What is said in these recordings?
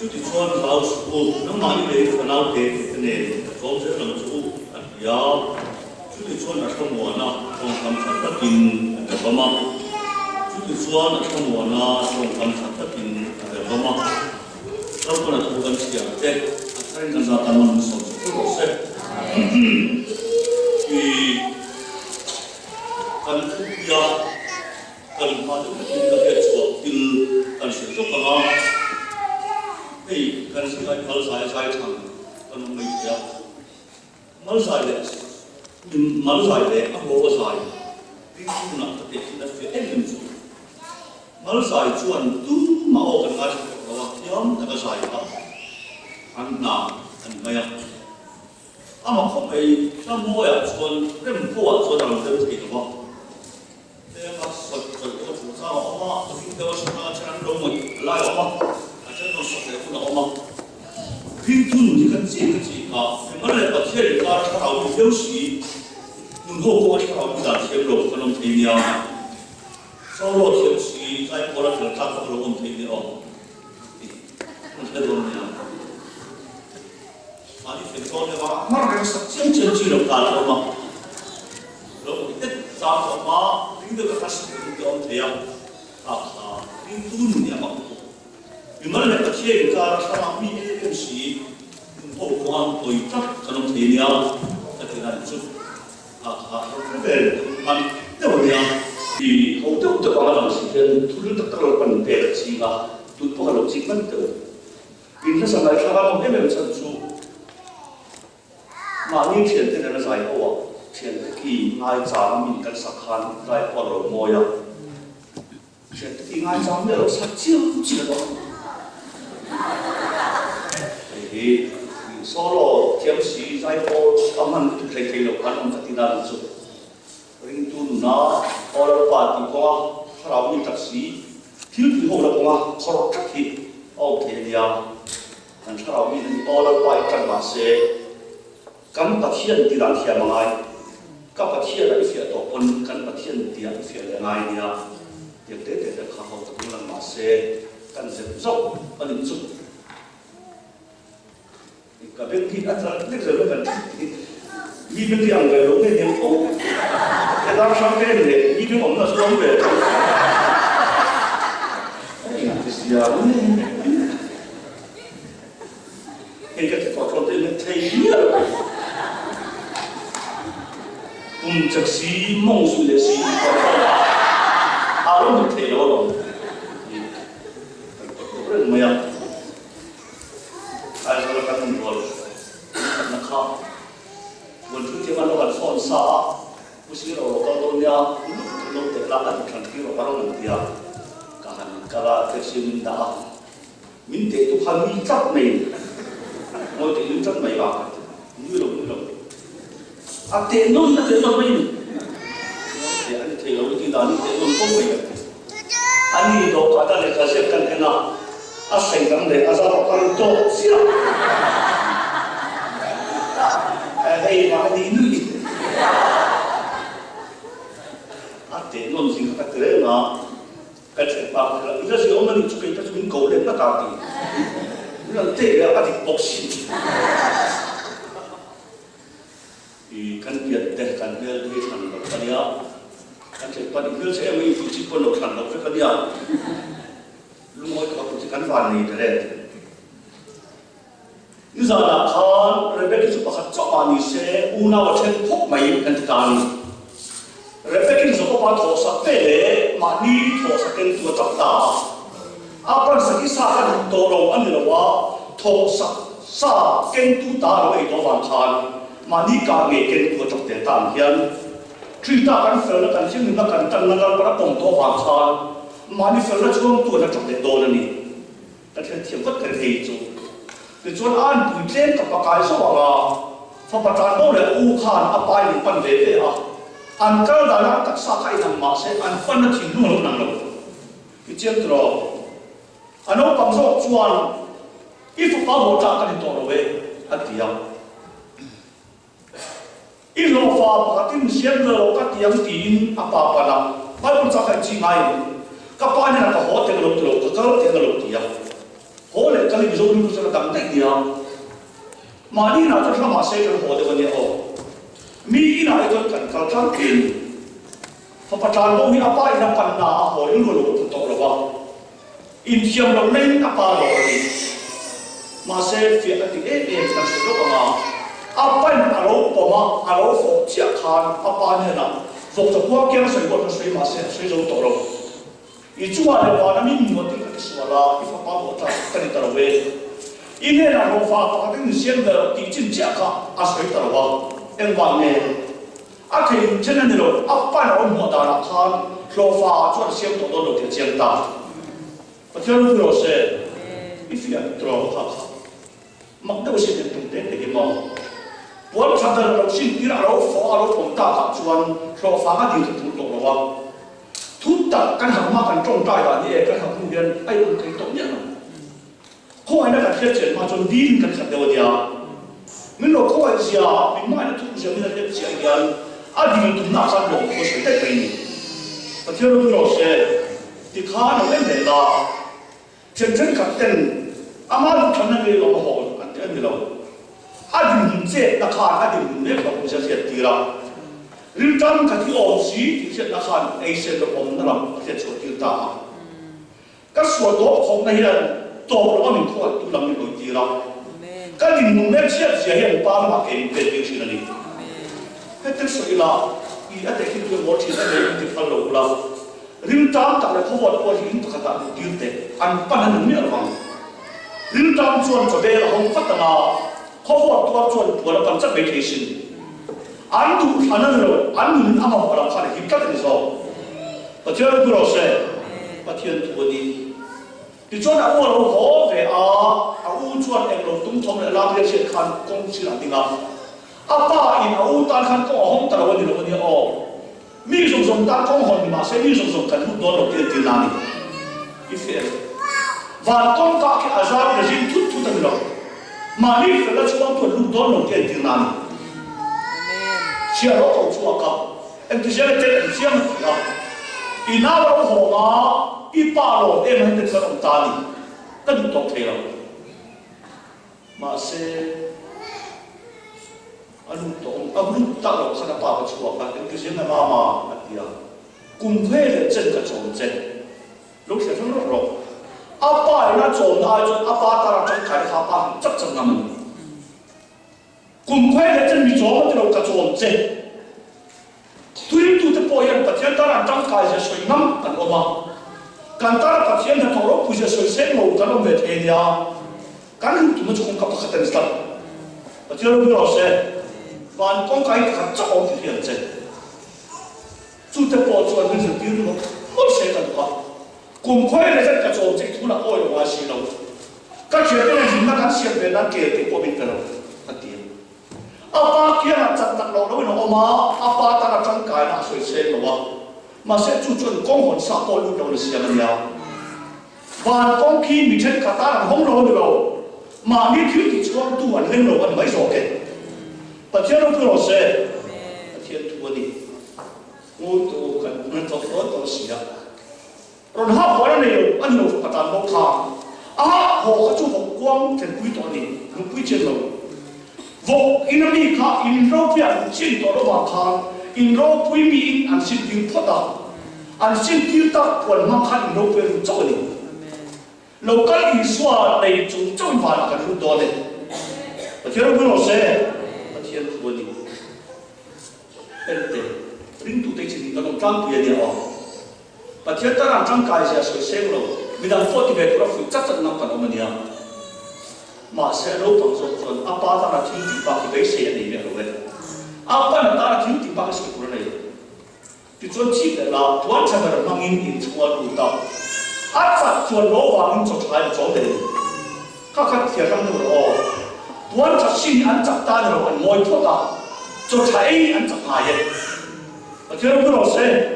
chú thì xuân vào school nó mang đi về phần nào để cái này có sẽ làm chú ya chú thì xuân ở trong mùa nào trong thăm sản xuất kinh ở bờ mông chú thì xuân ở trong mùa nào trong thăm sản xuất kinh ở bờ mông sau đó là chú gần xỉa thế anh cần ra tầm mình sống chú có sẽ thì cần thu ya cần mà chúng ta cần cái chỗ từ cần sử dụng nó thì cần sự anh mở giải thẳng cần mình ya mở giải để các bộ giải thì chúng ta có thể chúng ta phải em dùng mở giải chuẩn tu mà ô cần ngay đó nhóm ta có giải đó anh nào anh bây giờ mà không phải sao mua ya chuẩn cái mình mua chuẩn là cái gì đó thế mà sốt cái chủ sao mà cái đó chúng ta chỉ làm đúng rồi lại mà cho nó sốt cái cũng là mà拼图你看这个啊，我们把铁人家他老有时，门口过他老有点铁路，可能提苗，烧肉铁时在过了这他可能我们提苗，这种样，啊，你听说的话，那人是真正记录下来了吗？然后一扎个马，领导个他是领导这样，拼图你嘛。你们那个铁人家他老米有时。后光对着可能提了，那就那就那个那我讲，你好多的话那时间，突然得到了本地的事啊，都不可能进门的。因为上来他们那边成熟，那你前天那个在好啊，前天去挨站民间实看在过路模样，前天去挨站那路实招知道。solo tiap si saya pun aman tu saya kira kan untuk tidak masuk. Ring tu na orang parti kau harap ni taksi, tiap tiap orang kau korok kaki, okay dia. Dan harap ni orang parti kan masih, kan pasien tidak siapa mengai, kan pasien ada siapa pun kan pasien tidak siapa mengai dia. Dia tidak kau tu orang masih kan sebab kan itu. Tapi kita terlihat selalu kan, ini yang kalau ni yang oh, kita sampai ni, ini orang nak sampai. Ini siapa ni? Ini kita kalau ni terlihat, puncak si mungsu le si, alam tu terlihat orang. Orang maya. Kalau kita menjual, nak kah, untuk kita melakukan sponsor, mesti kalau dia belum terlalu terkanti orang dia, kalau tersi minta itu kami cap main, mau itu cap main apa? Nyuruh. Atenon main. Dia ni terlalu tidak ni terlalu komplain. Ani dok kata lekar siapkan kena. Asing kan deh, asal orang tu siap. Hei, mana ini? Ate non sing kata keren na, kacau apa? Itu sih orang ni cukai itu cuma golek nak kaki. Nanti dia akan boxing. Kan dia dah kan dia kan dia kan cepat dia saya mai cuci pun kan kan dia. Lumoi kalau kan wani terus. Ini zaman kan, Rebecca itu pakai coklat ni se, una macam pok mai kan tani. Rebecca itu sekolah thosak pele, mani thosak kan tu cokta. Apa sakit sakit dorong ane lawa, thosak sa kan tu tar lawa itu wancan, mani kami kan tu cokta tanhian. Cerita kan film kan sih ni kan tangan pada pongto wancan. Mani fela chuang tu na chok le do na ni ta thiam thiam vat kan hei chu ke chuan an pui tlen ka pakai so anga fa patan bo le u khan apai ni pan ve ve a an kal da na tak sa khai nang ma se an pan na thin lu nang lo ki chen tro ano pang so chuan i fu pa ho ta kan to ro ve atia i lo fa pa tin sian lo ka tiang tin apa pa na ba pun sa khai chi ngai kapanya na ho te lo tro ka ka te lo tia ho le cái ví dụ như chúng ta đăng tách nhiều mà đi nào cho mà sẽ cho họ được cái nhiều mi nào cho cần cầu thang tiền phát triển đâu hi apa ina panna họ những người luôn tốt rồi vào in chiêm lòng nên apa rồi mà sẽ việc là thì em cần sự giúp mà apa ina alo poma alo phụ chia khan apa này là phụ cho qua kia sự quan sự mà sẽ giúp tốt rồi ý chú là vào nằm in một tiếng cái số là if apa một ta cái này tao về in này là nó pha pha cái chuyện là tí chính chia khan à sự tao vào em vào này à thì cho nên là apa nó một ta là khan lo pha cho xem tốt tốt được chuyện ta và theo lúc đó sẽ if you draw ha mặc đâu sẽ được tung đến để mà vốn thật là đầu tiên đi ra đâu phá đâu cũng ta cả chuan lo pha cái điều thủ tục rồi thu tập cái hàng mà cái trong tay là như cái hàng công viên ai cũng thấy tốt nhất không ai đã thiết chế mà chọn đi cái cái điều gì mình lo không ai gì mình mai nó thu gì mình là thiết chế gì à đi tụi nó sang đồng có sự tệ này và theo lúc đó sẽ thì khá là vấn đề là chân chân các tên ama lúc thằng này là họ các tên là à đi chế là khá à đi mình biết là cũng sẽ thiệt ra riêng trong các cái ổn xí thì sẽ là khá ấy sẽ được ổn nó làm sẽ cho tiêu ta các số đó không này là tổ là mình thôi tu làm mình đối tiêu ra cái gì mình biết sẽ hiện ba mà cái về điều gì này hết tất sự là ý ở đây khi tôi nói chuyện này thì phải lâu là riêng trong tại là khu vực của hiện thực tại điều tệ ăn pan ăn miếng là riêng trong chuột cho đây là không phát là khu vực của chuột của là quan trọng vacation ăn đủ ăn ăn rồi ăn đủ ăn vào là phải hiệp các cái số và theo tôi nói sẽ và thiên thủ đi thì chuột ăn vào là khó về ăn chuột em rồi tung thong lại làm việc sẽ khăn công sự là tiếng apa in au tan khan ko hom tar wani lo ni o mi zong zong ta ko hon ma se mi zong zong kan hu do lo ti ti na ni ife và con ka ki azab na jin tut tut ta lo ma ni fe la chuang to lu do lo ti ti na ni sia ro ko chu ka em ti jere te em sia ma la ina ro ho ma i pa lo em han te ka ta ni ka du to the lo ma se anh tổng anh tạo ra cái nào bảo chúa bạn cái gì mà anh đi cùng với là chân cái chỗ chân lúc sẽ không rồi apa nó chỗ nào chỗ apa ta là trong cái apa chắc chắn là mình cùng với là chân bị chỗ mà đâu cái chỗ chân tuy tu te bôi anh bắt hiện ta là trong cái sẽ soi ngắm cái ôm cái ta là bắt hiện ta thầu lúc bây giờ soi xem màu cái nó về thế nhá cái lúc tụi nó cũng không có khả năng bắt hiện lúc đó sẽ và con cái khát cho ông thì hiện chân, chủ tịch bộ cho nên là điều đó không sẽ được qua, cùng khơi là rất cái chỗ chỉ thu là ôi là gì đâu, các chuyện này chúng ta đang xem về đang kể thì có biết cái đâu, cái tiền, apa kia là chặt chặt lâu đâu nó mà apa ta là trong cái là soi xem mà, mà sẽ chủ chuẩn công hồn xã hội luôn đâu là xem mình nhau, và con khi mình thấy cả ta là không đâu đâu, mà biết thiếu thì chúng tu hành lên rồi anh mấy rồi cái và theo lúc đó sẽ thiên thua đi ngôi tu cần nên tập phốt tập sửa rồi họ hỏi này anh lục bắt đầu học thang họ có chú học quang thì quý tổ đi lúc quý trên lầu vô in đi cả in rau biển trên tổ đó mà thang in rau quý mi in anh xin tiêu phốt à anh xin tiêu ta quần mang khăn in rau biển cho đi lâu cái ý xóa này chúng trong vài cái lúc đó này và theo lúc đó sẽ thiên thua đi, em thế, riêng tụi tôi chỉ có đồng trang bìa đi họ, và thiên ta làm trang cài sẽ sửa xem rồi, vì đang phốt thì về cũng là phụ chắc chắn nằm phần ông mình mà sẽ lâu bằng rồi, apa ta là thiếu tiền bạc thì bây giờ này về rồi, apa là ta là thiếu tiền bạc cái sự này, thì chuẩn chỉ là tuan chẳng phải là mang in chua đủ tao, áp phạt chuẩn lỗ vàng in cho trái chỗ này, các thiệt rằng rồi tuan chắc xin anh chắc ta rồi anh ngồi thuốc à, cho thấy anh chắc ngài vậy, và theo lúc đó sẽ,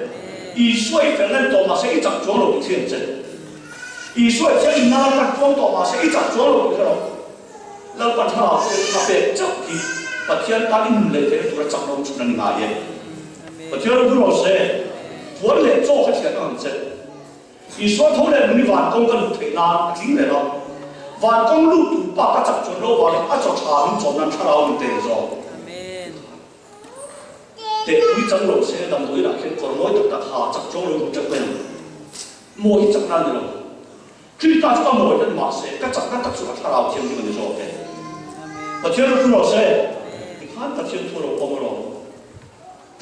ý xuôi phải lên tổ mà sẽ ít chắc chỗ rồi bị thiệt chứ, ý xuôi sẽ in nào đặt phong tổ mà sẽ ít chắc chỗ rồi bị rồi, lần quan trọng là phải chấp thì, và theo ta in lấy thế tôi chắc đâu chúng ta ngài vậy, và theo lúc đó sẽ, tuan lấy cho cái thiệt năng chứ, ý xuôi thấu lên mình vạn công cần thể nào chính này đó. วันกงลูกตู่ป้าก็จับจนเราวันอาจจะชาลิจนนั้นถ้าเราไม่เต็มจอเด็กวิจังเราเสียดำด้วยนะเห็นคนน้อยตักหาจับจนเราจับเป็นโมหิจับนั่นเราคือตาจุกโมหินั่นมาเสียก็จับนั่นตักสุดถ้าเราเทียมที่มันจะจบเป็นแต่เทียมเราเราเสียอีกขั้นแต่เทียมทั่วเราปมเรา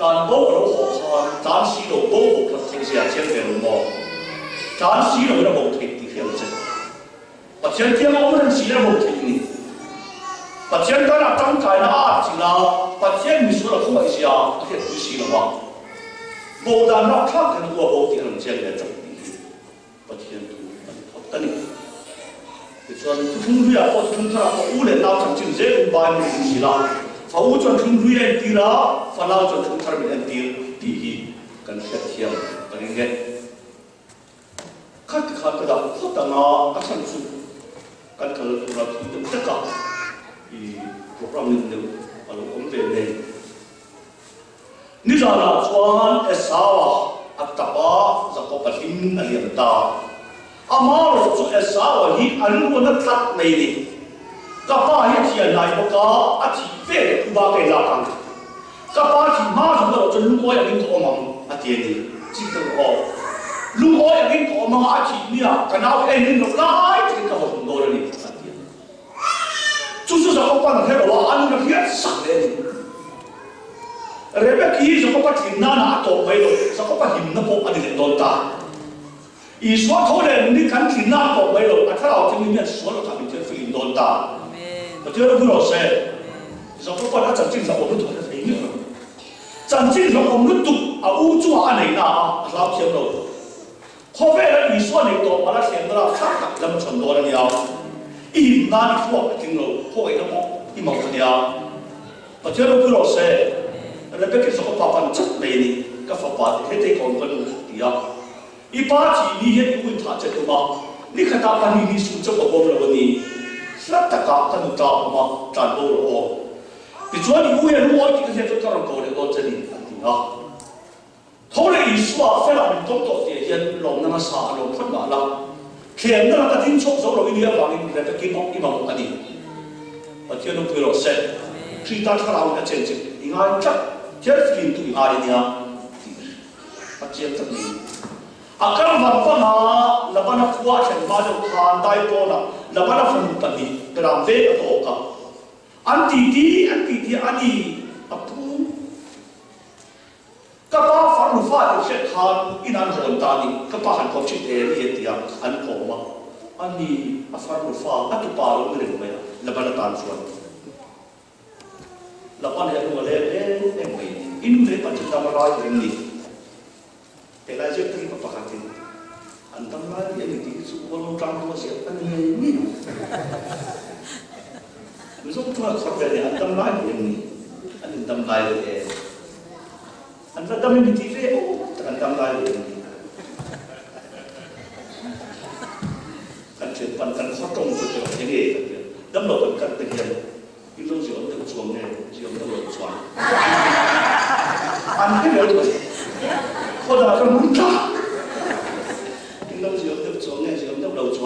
การโบกเราหกขาการสีเราโบกเราทิ้งเสียเทียมเป็นเราโมการสีเราเราโบกทิ้งที่เทียมเสียแต่เทียมเทียมเราไม่ได้สีเราโบกทิ้งนี่แต่เทียมก็เราตั้งใจนะจริงแล้วแต่เทียมมีส่วนเราเข้ามาเสียเทียมไม่สีเราว่าโบดานเราข้ามกันตัวโบที่เราเทียมเนี่ยจบแต่เทียม但你，就说从瑞啊，或从他或乌来老长经济把你东西啦，发乌转从瑞来地啦，发老转从他们地地跟下天跟人家，看个的，好当啊，阿产出，跟他们做了土这个，program 呢，阿拉我们这边，你知道啦，穿啥啊，阿达巴，这个把心那里大。阿妈罗做啥话？你阿鲁那特没的，个爸一天来不个，阿几岁不把给拉干，个爸几妈什么罗做鲁我也跟多忙，阿爹的，记得哦，鲁我也跟多忙，阿几你啊，跟那哎你罗来，这个很多人的，阿爹，就是说我帮他开个话，阿鲁那天傻的，人家其实我把天那拿多没了，说我把天那波阿爹多大。以说头的你看听那个没有，他老听里面说了，他们就非常多大。我觉得不老实，说不管他真正上我们做的非常好，真正上我们读啊，乌珠啊你那啊，老听了，后面的你说你多，把他听到了，看那么很多的了，一那你说听了，后面的么一毛的了，我觉得不老实，人家说我爸爸真没呢，个爸爸还得讲个的呀。一把起你也问他这个吗？你看他把你数这个我们问你，是大家他能找吗？战斗了哦。你说你五月我这个天就当然够了，我这里啊。后来一说啊，非常多多这些龙那么傻龙困难了，看到那个听说走了一点往里面的给忙一忙安尼，我听到对了噻，所以大家老人真正应该这这是印度应该的呀，我接着你。akan vangfang ha labana kuwa chen ba jo khan dai po na labana fun pani gram ve to ka anti ti ani apu ka pa fa lu fa che khan inan hon ta ni ka pa han ko chi te ri ti ya an ko ma ani afar lu fa atu pa lu ni me labana tan suan labana ya lu le me in le pa chi ta ma ra ni Tela je teri pa pakatin. Antang lai yang itu suku trăng tua siapa ni ni. Besok cuma korban ni antang lai yang ni. Antang lai ni. Antang kami di TV antang lai yang ni. Kan cepat kan khotong tu je jadi. Dam lo kan terjadi. Itu siapa tu suami siapa tu suami. Aneh betul. 后来说没打，听到是有得床呢，是有得楼床。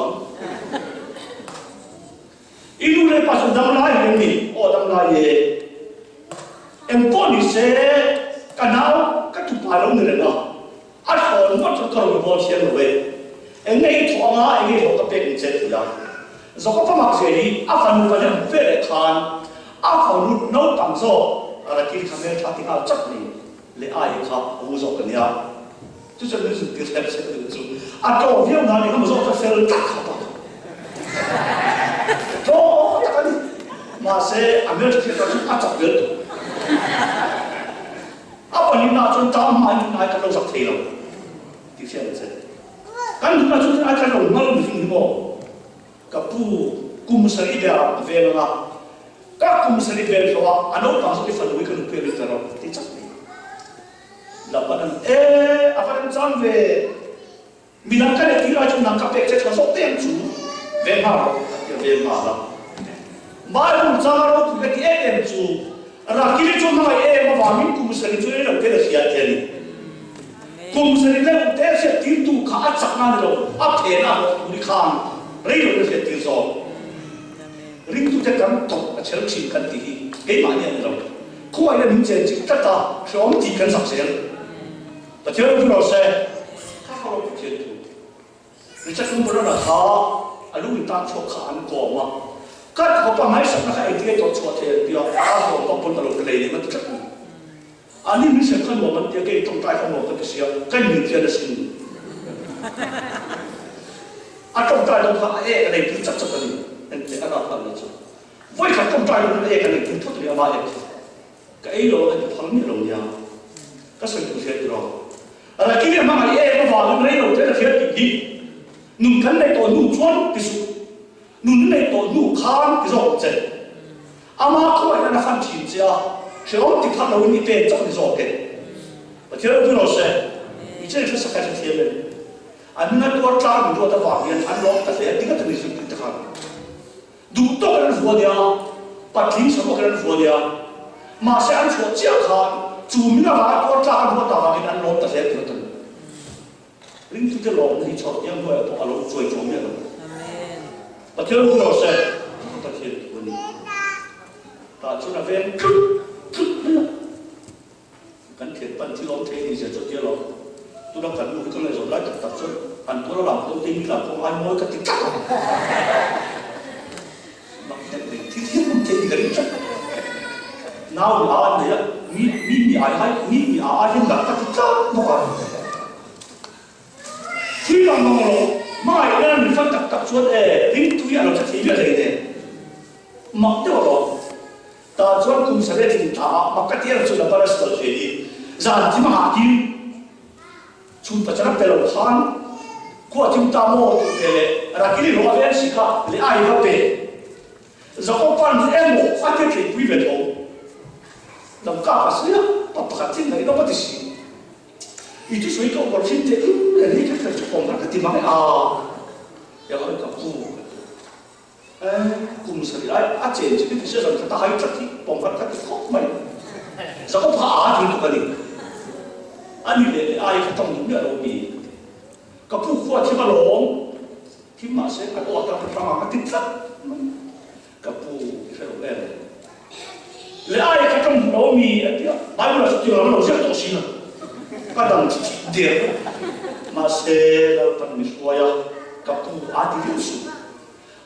一路来把手当来人的，我当来的。em có đi xe cả nào các chục bài đông người đó, ăn hồn mất cho cầu một tiền rồi. Em ngay thoáng á, em ngay thoáng cái bên chết rồi. Rồi có phải mặc gì đi, áp phần một phần về để khan, áp phần một nấu tắm số, là khi tham gia chặt tiếng áo chắc đi. Lệ ai khá vô dụng cái này, chứ chẳng nên dùng tiếng Anh sẽ được dùng. À cho Việt Nam này không dùng cho xe lưỡi cắt không đâu. Cho tất cả đi, mà sẽ anh nhớ chuyện đó chúng ta chặt được. À bọn nào chúng ta mà ai cái đâu sắp thế đâu, tiếng xe sẽ. Kan chúng ta chúng ta ai cái đâu mà làm gì nữa, cái pu kum sari dia về là, các kum sari về rồi, anh đâu có cái phần cuối cùng về được rồi, thì chắc. Labanan apa yang jangan về bilang kan dia kira cuma nangkap pek cek masuk tem tu về mà mai pun jangan orang tu kati em tu rakili cuma mai mà vào mình cũng sẽ đi chơi đâu cái là siapa ni cũng sẽ đi đâu cái sẽ tìm tu khá chắc năng đâu áp thế nào cũng đi khang lấy được cái tiền rồi ring tu te kan tok a chel chin kan ti hi ke ma ni an lo ko ai ning chen chi ta ta shom ti kan sak sel ta chel tu ro se ka ka lo chen tu ni cha kum bro na ha a lu ta chok kha an ko ma ka ko pa mai sak na ka ai ti to chwa the dio a ho pa pon ta lo le ni ma tu cha ani mi se kan mo man ti ke tong tai ka mo ka sia kan ni ti da sin a trong tai lo ka e ka nei tu cha cha ka ni en te ka ka ni cha voi ka trong tai lo e ka nei tu tu ya ma e ka e lo ka phang ni lo ya ka sen tu se ro ala ki ma ma e ma va lo nei lo te la fe ti hi nun kan nei to nu chuan ti su nun nei to nu khan ti zo che ama ko ai na fan chi cha se om ti pha lo ni te cha ti zo ke ba che lo no se ni che se sa ka ti le an na to tra mi do ta va yan an lo ta se ti ka ti su ti ta kha du to ka fu dia pa tin sa ko ka fu dia ma se an chuo chia kha chu mi na va to tra do ta va an lo ta se ti ta ring tu te lo ni cho yang ho to a lo choi chong me lo amen ba che lo no se ta che ko ni ta chu na ven kan thiệt pan thi om thế thì sẽ cho kia lo tôi đang cần một cái này rồi lại tập trung anh tôi làm công ty làm công anh mới cái tiếng làm cái này thì không thể gì cái đấy nào là anh đấy mi ai hay mi ai hiện tại cái tiếng nó còn khi làm nó mai nên mình phân tập trung để tính tôi là cái gì vậy này mặc được rồi ta chuan kum sare tin ta makka tiar chu la paras to je zan ti ma ki chun pa chara pelo khan ko tim ta mo tu tele rakili ro aven sika le ai va pe za ko pan emo ate ke pi ve to dam ka asia pa pa tin na no ma ti si I tu sui ko ko tin te le ni ka ka ko ma ka ti ma a ya ko ka pu cùng xử lại áp chế chỉ biết sẽ rồi ta hay chắc thì bóng vật các khóc mày sao có phá thì cái gì anh đi ai không trong những cái đồ gì cái phụ khoa thì mà lỏng thì mà sẽ cái đồ ta phải làm cái tích rất cái phụ sẽ làm lấy ai cái trong đồ gì ấy chứ ai cũng là sự điều nó rất tốt xin cái đằng chỉ điểm mà sẽ là phần mình xoay cái phụ áp thì điều gì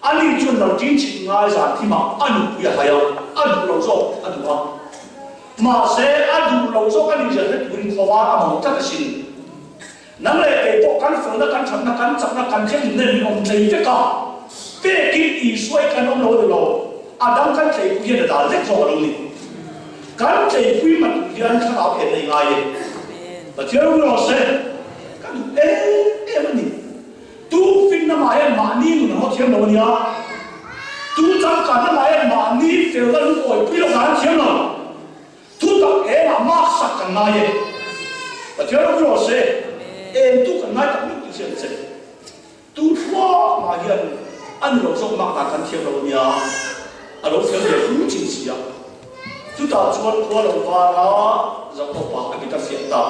anh chọn đầu tiên chỉ ngay ra thì mà anh cũng phải anh lâu rồi anh đúng mà sẽ anh lâu rồi anh giờ hết mình khó vào mà chắc là xin nãy là cái bộ cán phường nó cán chậm nó cán chết nên ông thầy phải cả bé kia ý xoay cái ông lâu rồi đang cán thầy cũng hiện đã rất rồi rồi cán thầy quy mặt hiện cái bảo hiểm này ngay và thiếu rồi sẽ cán em anh tu fin na mai ma ni nu ho thiam lo nia tu chang kan na mai ma ni fel da lu oi pi lo kan thiam lo tu ta e ma sak kan na ye ba thiam lo se em tu kan na ta ni ti se tu thua ma hian an lo so ma ta kan thiam lo nia a lo thiam ye hu chin si ya tu ta chuan ko lo wa na za ko pa a ki ta fiat ta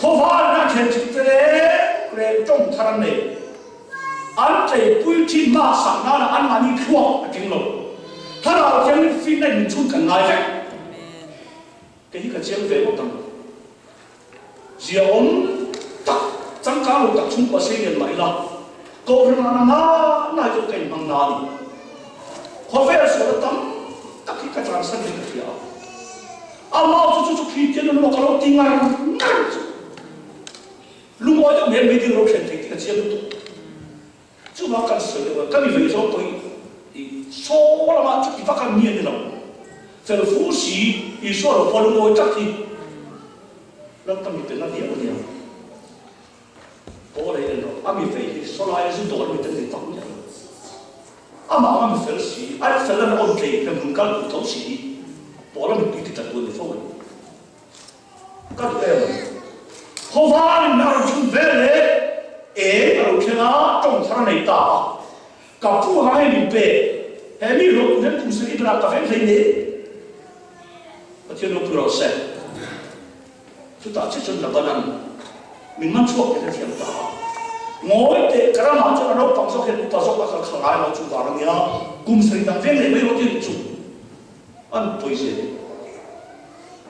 khó phá na chuyện chỉ thế trong thằng này anh chạy bùi chi ma sang na là anh mà đi thua tiếng lộc thằng nào chẳng phi này mình chung cần ngài vậy cái gì cái chuyện về một tầng diệu tập tăng cao tập trung vào xây dựng lại là câu chuyện na cho cái bằng na đi khó phá sự tâm tất cả các trang sinh được hiểu à mau chút khi tiền nó có lâu tiếng ngay lúc đó chúng mình đi đâu xem thì cái chuyện đó, chứ mà cần sửa được cái gì vậy rồi tôi số là mà chút phát càng nhiều nữa, phải phú sĩ số là bao nhiêu chắc thì, nó tâm mình là nhiều nhiều, có đấy là mình phải số lại số đó mình phải tăng nhiều, mà mình phải sĩ, anh phải là ổn định, phải muốn cân đối sĩ, bỏ ra mình đi cái tận cùng thôi, cái đó là khó phá nên nào chúng về lệ nào khi nào trong thằng này ta cả phụ hai mình về hay mình lúc nên cũng sẽ đi làm cà phê này và chuyện lúc rồi sẽ chúng ta chỉ cần là bao nhiêu mình mang chuộc cái thiệp ta ngồi để cái làm cho nó bằng số hiện bằng số là khởi lại nó chủ vào nhá cùng sự đang viết này mấy nó chuyện chủ anh tôi sẽ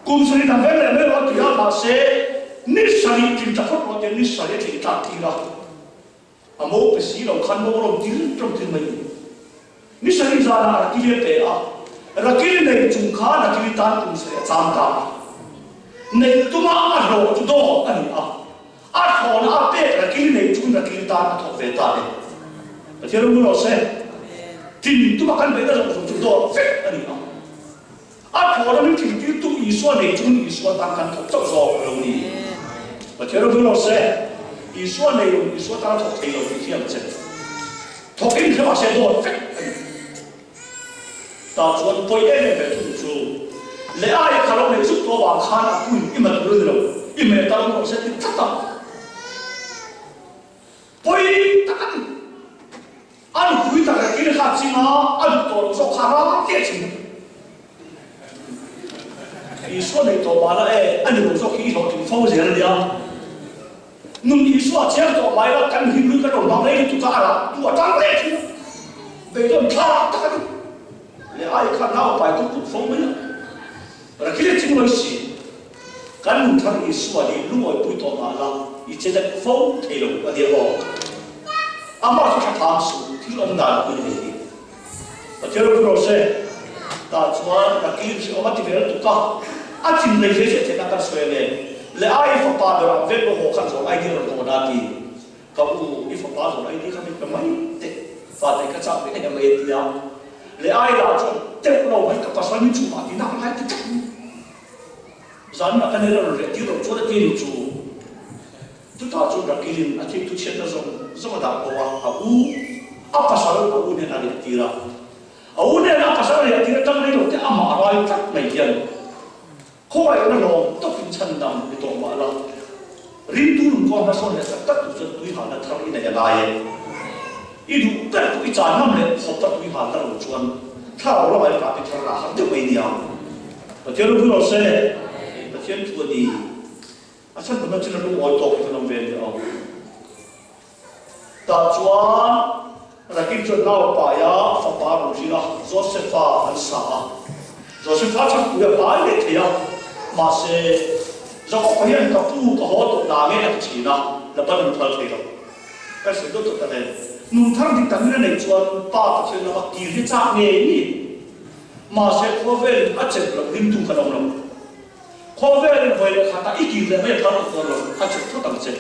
cùng sự đang viết này mấy nó chuyện là sẽ nít sari tìm chắc nó chuyện nít sari thì chắc thì là à mỗi cái gì đâu khăn mỗi lần tiếng trong tiếng mình nít sari ra là cái gì vậy à là cái này chúng khá là cái tan cùng sự chạm ta này tụi mà rồi tụi đó anh à họ là bé là cái này chúng là cái tan thuộc về ta đấy thế rồi nó sẽ thì tụi mà căn bản là chúng đó phết anh à họ là những cái tụi ý số này chúng ý số tăng căn thuộc trong gió rồi đi và thế rồi nó sẽ ý số này ý số tăng thuộc thế rồi thì hiện sẽ thuộc cái thế mà sẽ đó phết ta chuẩn bị em về thủ chủ lẽ ai khả năng này giúp tôi bằng khăn à cũng im mà được rồi im mà ta nó sẽ tiếp thắt ta bây ta anh quý ta cái này khác gì mà anh tôi số khá là tiếc gì ý số này tôi bảo là anh tôi số khí họ thì phong gì rồi à nhưng ý số chết tôi bảo là căn hình cái đồng bằng này tụi ta là tụi ta lẽ chứ bây giờ ta lẽ ai khả năng phải cũng phong mấy rồi cái này chính là gì căn thằng ý số này lúc mà tụi tôi bảo là ý chế là phong thì là cái điều 아마 좀 다음수 뒤로 나올 거예요. 여러분 어제 다 좋아 나 기름시 어마티 베를 두까 아침 내세세 제가 딱 소에네 레 아이 파파더라 벨로 호칸소 아이디를 도나티 가부 이 파파도 아이디 가면 그만이 때 파데 카차 베네 메디야 레 아이라 좀 때로 할 파사니 주마디 나 할때 잔나 카네를 레티로 쪼다 티리주 tu ta chu ra kilin a thi tu chen na zong da ko wa a pasal a u ne na le tira a u ne na pasal le tira tang nei lo te ama rai tak mai hian ko ai na lo to pin chan dam ni to ma la rin tu lum ko na so le tak tu chen tu ha na thar ina ya la ye i du ta tu i cha nam le so ta tu ha ta lo chuan tha lo ai ka ti thar la ha de mai ni a a che lo lo se a chen tu di à chân của nó chỉ là lúc ngồi tổ thì nó về được ta chuan là cái chuyện nào phải á phải bảo rồi gì đó Joseph anh sa Joseph chắc cũng là phải để thế mà sẽ do có hiện cái phụ cái họ tụt đá nghe là chỉ là bắt đầu thay thế rồi cái sự đó tụt cái này nung thang thì tận này chuan ba cái chuyện nó kỳ cái chắc nghe đi mà sẽ có về ăn chết là linh tung cái đồng khó về là vậy khá ta ít gì là mấy thằng nó rồi hắn chụp thuốc tầm chết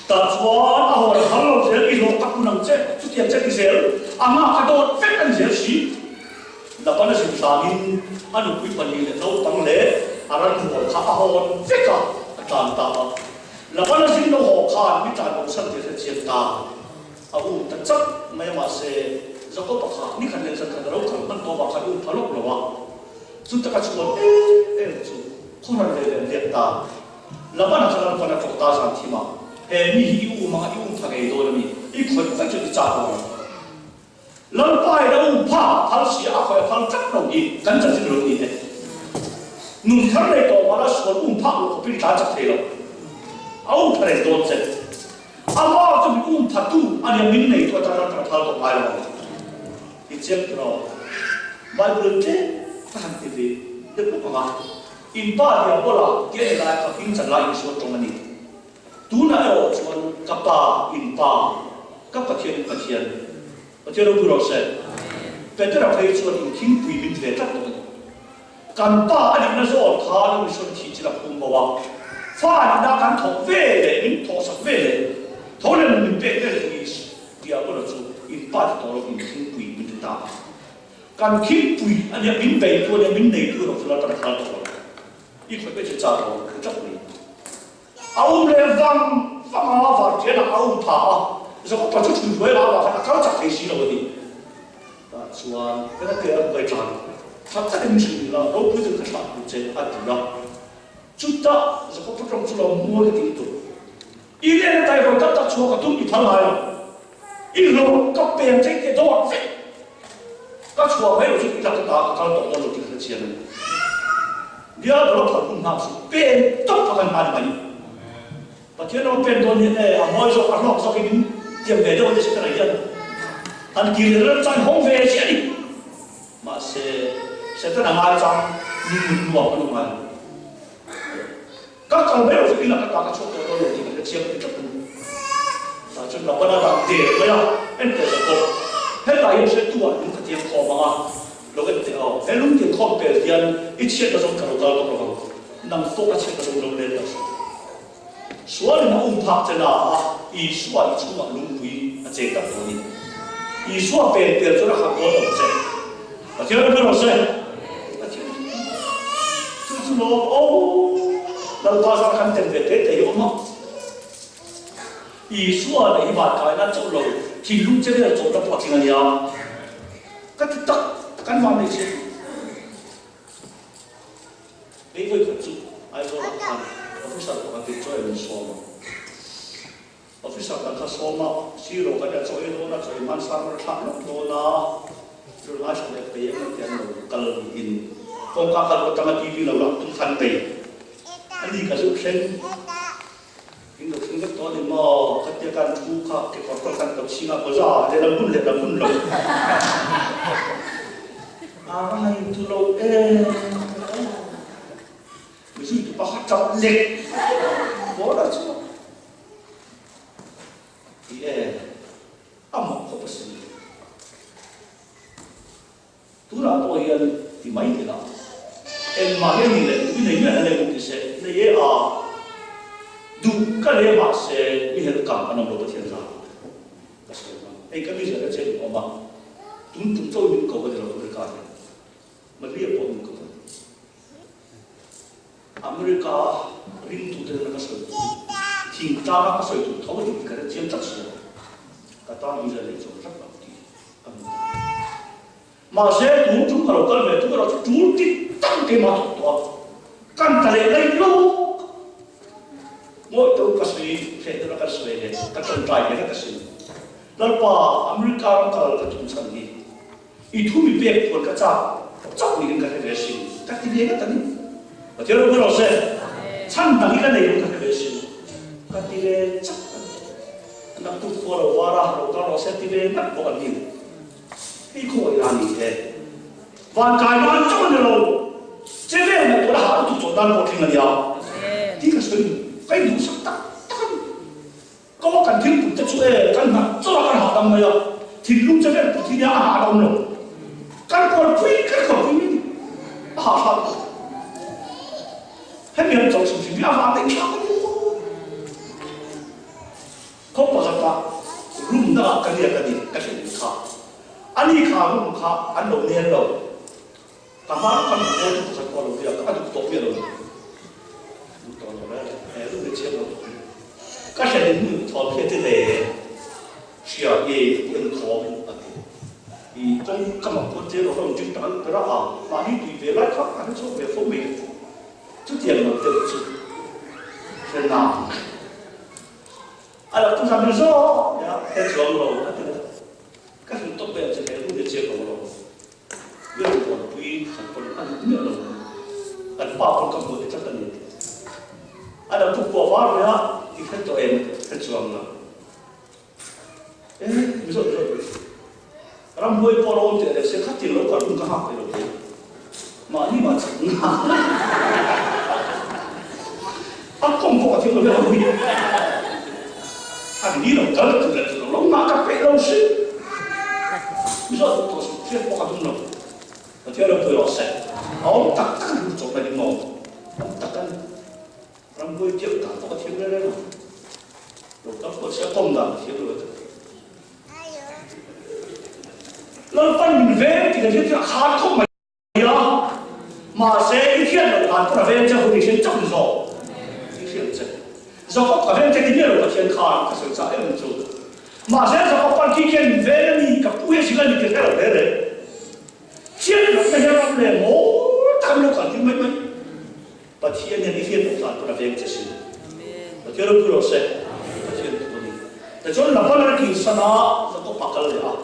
ta chuan à hồi hắn lo chết ít lo các năng chết chút tiền chết thì chết à mà cái đó phép anh chết gì là bắt đầu sinh sản in anh được quy phần gì để nấu bằng lễ à anh hồi khá à hồi phép cả tràn ta là bắt đầu sinh nấu hồ khan biết tràn bông sân thì sẽ chết ta à ta chắc mấy mà sẽ do có bạc hà ní khăn lên sân khăn đấu khăn to bạc khăn phá lốc rồi chúng ta có chú chú không phải để liệt ta là bạn nào khăn quan trọng ta sang thì mà mi yêu mà yêu thằng ấy đó là mi ítคนphải chịu trả rồi lần bài đâu phá phá sĩ ác phải phá chắc đâu đi cẩn thận chứ đâu đi đấy nung thằng này đó mà là số phá của bị ta chắc thế rồi ông thằng này đó chứ à mà chúng phá tu anh em mình này tôi ta đó bài rồi ít chết rồi bài bữa thế tahan TV được không ạ? In ba dia bola dia ni lai ka king chan lai so tong ani tu na ro chuan kapa in pa kapa thian ka thian a che ro bu ro se pe ta phei chuan in king pui min ve tak to kan pa ani na zo kha lu so thi chi la pum ba wa fa ni da kan thong ve le min tho sak ve le tho le min pe le ni dia bola chu in pa to ro in king pui min ta kan khip pui anh em mình về tôi em mình này tôi học là tất cả rồi ít phải biết trả rồi chắc gì ông lên vang vang mà vào chuyện là ông thả rồi có phải chút chuyện với là phải cao chắc thấy gì rồi đi đó chuan cái đó kia ông phải trả chắc chắn em chỉ là đâu có được cái chuyện chuyện ăn được đó chút đó rồi có trong chút là mua cái gì đó ý là tại vì tất cả chùa cái东西thằng này ý là các bên cái đó các chùa mấy lúc chúng ta đã có động lực để thực hiện. Dia adalah perkembangan bên tốc vào gần bàn bảy. và thế nó bên đó như này mỗi số ăn học sau khi tiệm về đâu thì sẽ cái này dân anh kỳ nó trong không về sẽ đi mà sẽ rất là ai trong nhưng luộc nó mà các con bé ở phía là các bạn số tôi rồi thì cái chiếc cái tập và chúng nó vẫn đang tiền với nhau em để được hết là em sẽ tua những cái tiền kho mà rồi cái tiền hết lúc tiền kho về tiền ít chiếc nó trong cả đầu đó rồi nằm phố cái chiếc nó trong đầu lên rồi số là nó phạt cho nó ý số ý chung mà lung quý chế tập rồi ý số về tiền cho nó học có được chứ và thế nó mới được chứ chứ nóเราก็สำคัญเต็มเต็มแต่ยังมั้งอีส่วนในบ้านกายนั้นจะเราที่ลูกจะได้จบแล้วพอทิ้งอะไรอ่ะก็ตักกันวันนี้สิไม่เคยขัดจุไอ้ตัวละครออฟฟิศเราก็ติดช่วยมันซ้อมออฟฟิศเราก็ซ้อมซีโร่ก็จะช่วยโดนช่วยมันสร้างทางโดนนะจุดหมายสุดท้ายเป็นอย่างนั้นเรากำลังอินกองการเราตั้งทีวีเราหลับทุกทันไปอันนี้ก็สุดเส้นยิ่งเราถึงกับตอนนี้มาคัดเจกันทุกข้าเก็บความกันกับชิงาก็จะเรื่องบุญเรื่องบุญเราอะไรทุเราไม่ใช่ตัวพักจับเล็กบ่ได้ใช่ไหมอามาเขาเป็นสิ่งตัวเราตัวเองที่ไม่ได้ละมาเห็นนี่เลยที่นี่เนี่ยอะไรก็ที่เสนี่ดูกันเลยมาเสมีเหตุการณ์อันนั้นเราก็เทียนละก็เสมาก็มีเรื่องเช่นออกมาตุ้มโจ้ยก็ว่าเราอเมริกามันเรียกว่ามันก็อเมริการิมทุ่งเดินก็สวยทิ้งจ้าก็สวยทุ่งเขาอยู่กันเจียมจัดสวยก็ตอนนี้จะเรียนจบสักแบบที่มาเสตุ้มจุ่มเราก็เลยตุ้มเราจุ่มที่ตั้งใจมาถูกตัวกันทะเลได้โลกโม่ตัวก็สวยเสร็จแล้วก็สวยเลยก็จนใจเนี่ยก็สวยแล้วพออเมริกาก็จะทุ่มสันนิอีทุ่มมีเปียกฝนก็จับนี่กันให้เรื่อยๆแต่ที่เรียกกันนี่เดี๋ยวเราเสร็จชั้นตั้งนี่กันเลยกันให้เรื่อยๆก็ที่เรียกจับนักทุกคนว่าเราเสร็จที่เรียกนักบอกนี่นี่คู่อีรานนี่เองวันกายมันจับเนี่ยเราเจ้าเนี่ยตัวละหาทุกจุดนั้นหมดทิ้งกันยาวที่ก็สวยไปดูสักตั้งก็ว่ากันทิ้งจะช่วยกันมาจะรักกันหาทำไมอ่ะทิ้งลูกเจ้าเนี่ยทิ้งเนี่ยหาเราเนาะกันคนคุยกันคนคุยหาให้เมียจบสิ่งที่อาหารได้ข้าวเขาบอกว่ารุ่มหน้ากันเนี่ยกันดีกันเห็นข้าอันนี้ข้ารุ่มข้าอันเราเนี่ยเราแต่มาคนโง่ทุกคนเราเรียกก็ถูกตบเยอะเลยตอนนั้นรุ่มเชี่ยวเราก็เห็นมือทอเพี้ยที่เลยเชี่ยวเย่ยังทออีจงกำลังพูดเจอเราจึงตั้งแต่ละมาที่ดีเวลาครับอันนี้ชอบแบบฟุ้งมิ่งทุกอย่างเราเติมจุดเป็นน้ำอะไรทุกอย่างมันโซ่เนี่ยแต่ช่วงเราก็ถึงต้องเป็นจะเป็นรุ่นเชี่ยวของเราเรื่องของคุยสังคมอันนี้เราอันป้าคนกำลังจะตั้งนี่อันนั้นทุกตัวว่าเนี่ยที่เป็นตัวเองเป็นช่วงเราไม่ใช่รำมวยพอเราเจอเสียขัดที่เราก็รุ่งก็หักไปเลยมานี่มาจากน้าอันคงพอที่เราไม่เอาวิ่งอันนี้เราเจอคือเรามากับไปเราสิไม่ใช่ตัวเสียพอกันเราเที่ยวเราไปเราเสร็จเอาตักกันจบไปดีมั้งตักกันรำมวยเที่ยวกันพอเที่ยวได้แล้วเราต้องเสียต้มดังเที่ยวเลยเราปั้นเวทที่เราจะขาดเข้ามาเยอะมาเสียอีกทีเราขาดก็เวทจะคนที่เชื่อจังโซ่ที่เชื่อจังโซ่ก็เวทจะที่นี่เราก็เชื่อขาดก็สนใจมันจุดมาเสียโซ่ปั้นที่เชื่อเวทนี่กับผู้เชื่อนี่เกิดอะไรเลยเชื่อเราไม่ใช่เราเลยโอ้ทำเรากันที่ไม่ปฏิเสธเนี่ยที่เชื่อเราขาดก็เวทจะเชื่อปฏิเสธเราพูดเราเสียปฏิเสธตัวนี้แต่จนเราปั้นเรากินสนะเราก็ปักกันเลยอ่ะ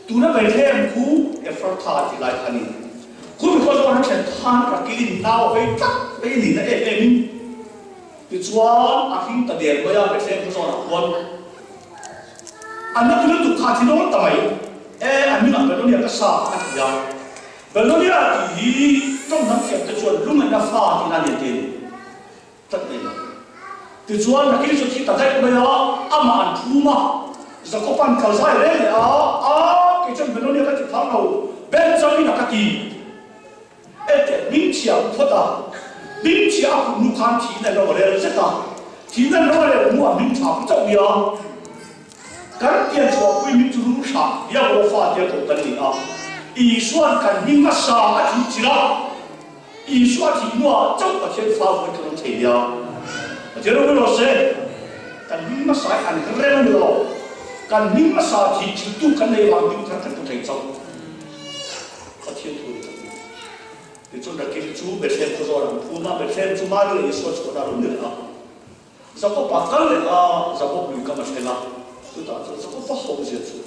ตัวนั้นเป็นแค่คู่เอฟร์ทาที่ไล่ขันนี้คู่เป็นคนที่ว่านักเขียนทานรักกินดาวไปตักไปหนีนะเอ็ม thì chuan aking ta đèn bây giờ phải xem cho nó quân anh nó cứ tụt khát thì nó tầm ấy anh mình làm cái đó là cái sao anh thì sao cái đó là thì trong năm kẹp cái chuan lúc này nó pha thì là điện tiền tất nhiên thì chuan là cái chuyện ta thấy bây giờ anh thu mà giờ có phần khởi sai đấy cái chuyện cái đó là cái chuyện thằng nào bên trong là cái gì mình chỉ ăn thoát à mình chỉ ăn cũng không chỉ là nó là rất là chỉ là nó là mua mình chả không trọng yếu cái tiền cho quý mình chú sa giờ có phát tiền của cái gì à ý xoan cái mình mà sa thì chỉ là ý xoan thì mua trong cái tiền phát với cái đồng tiền à giờ nó nói sẽ cái mình mà sa ăn cái này nó cái mình mà sa thì chỉ tu cái này mà mình thằng cái tiền trong cái tiền thôi thì chúng ta kêu chú bê xem có rồi, phụ ma bê xem chú ma được ý số chỗ nào cũng được à. Giờ có bắt cái này giờ có bị cái gì là, chúng ta giờ có phát hậu gì chứ?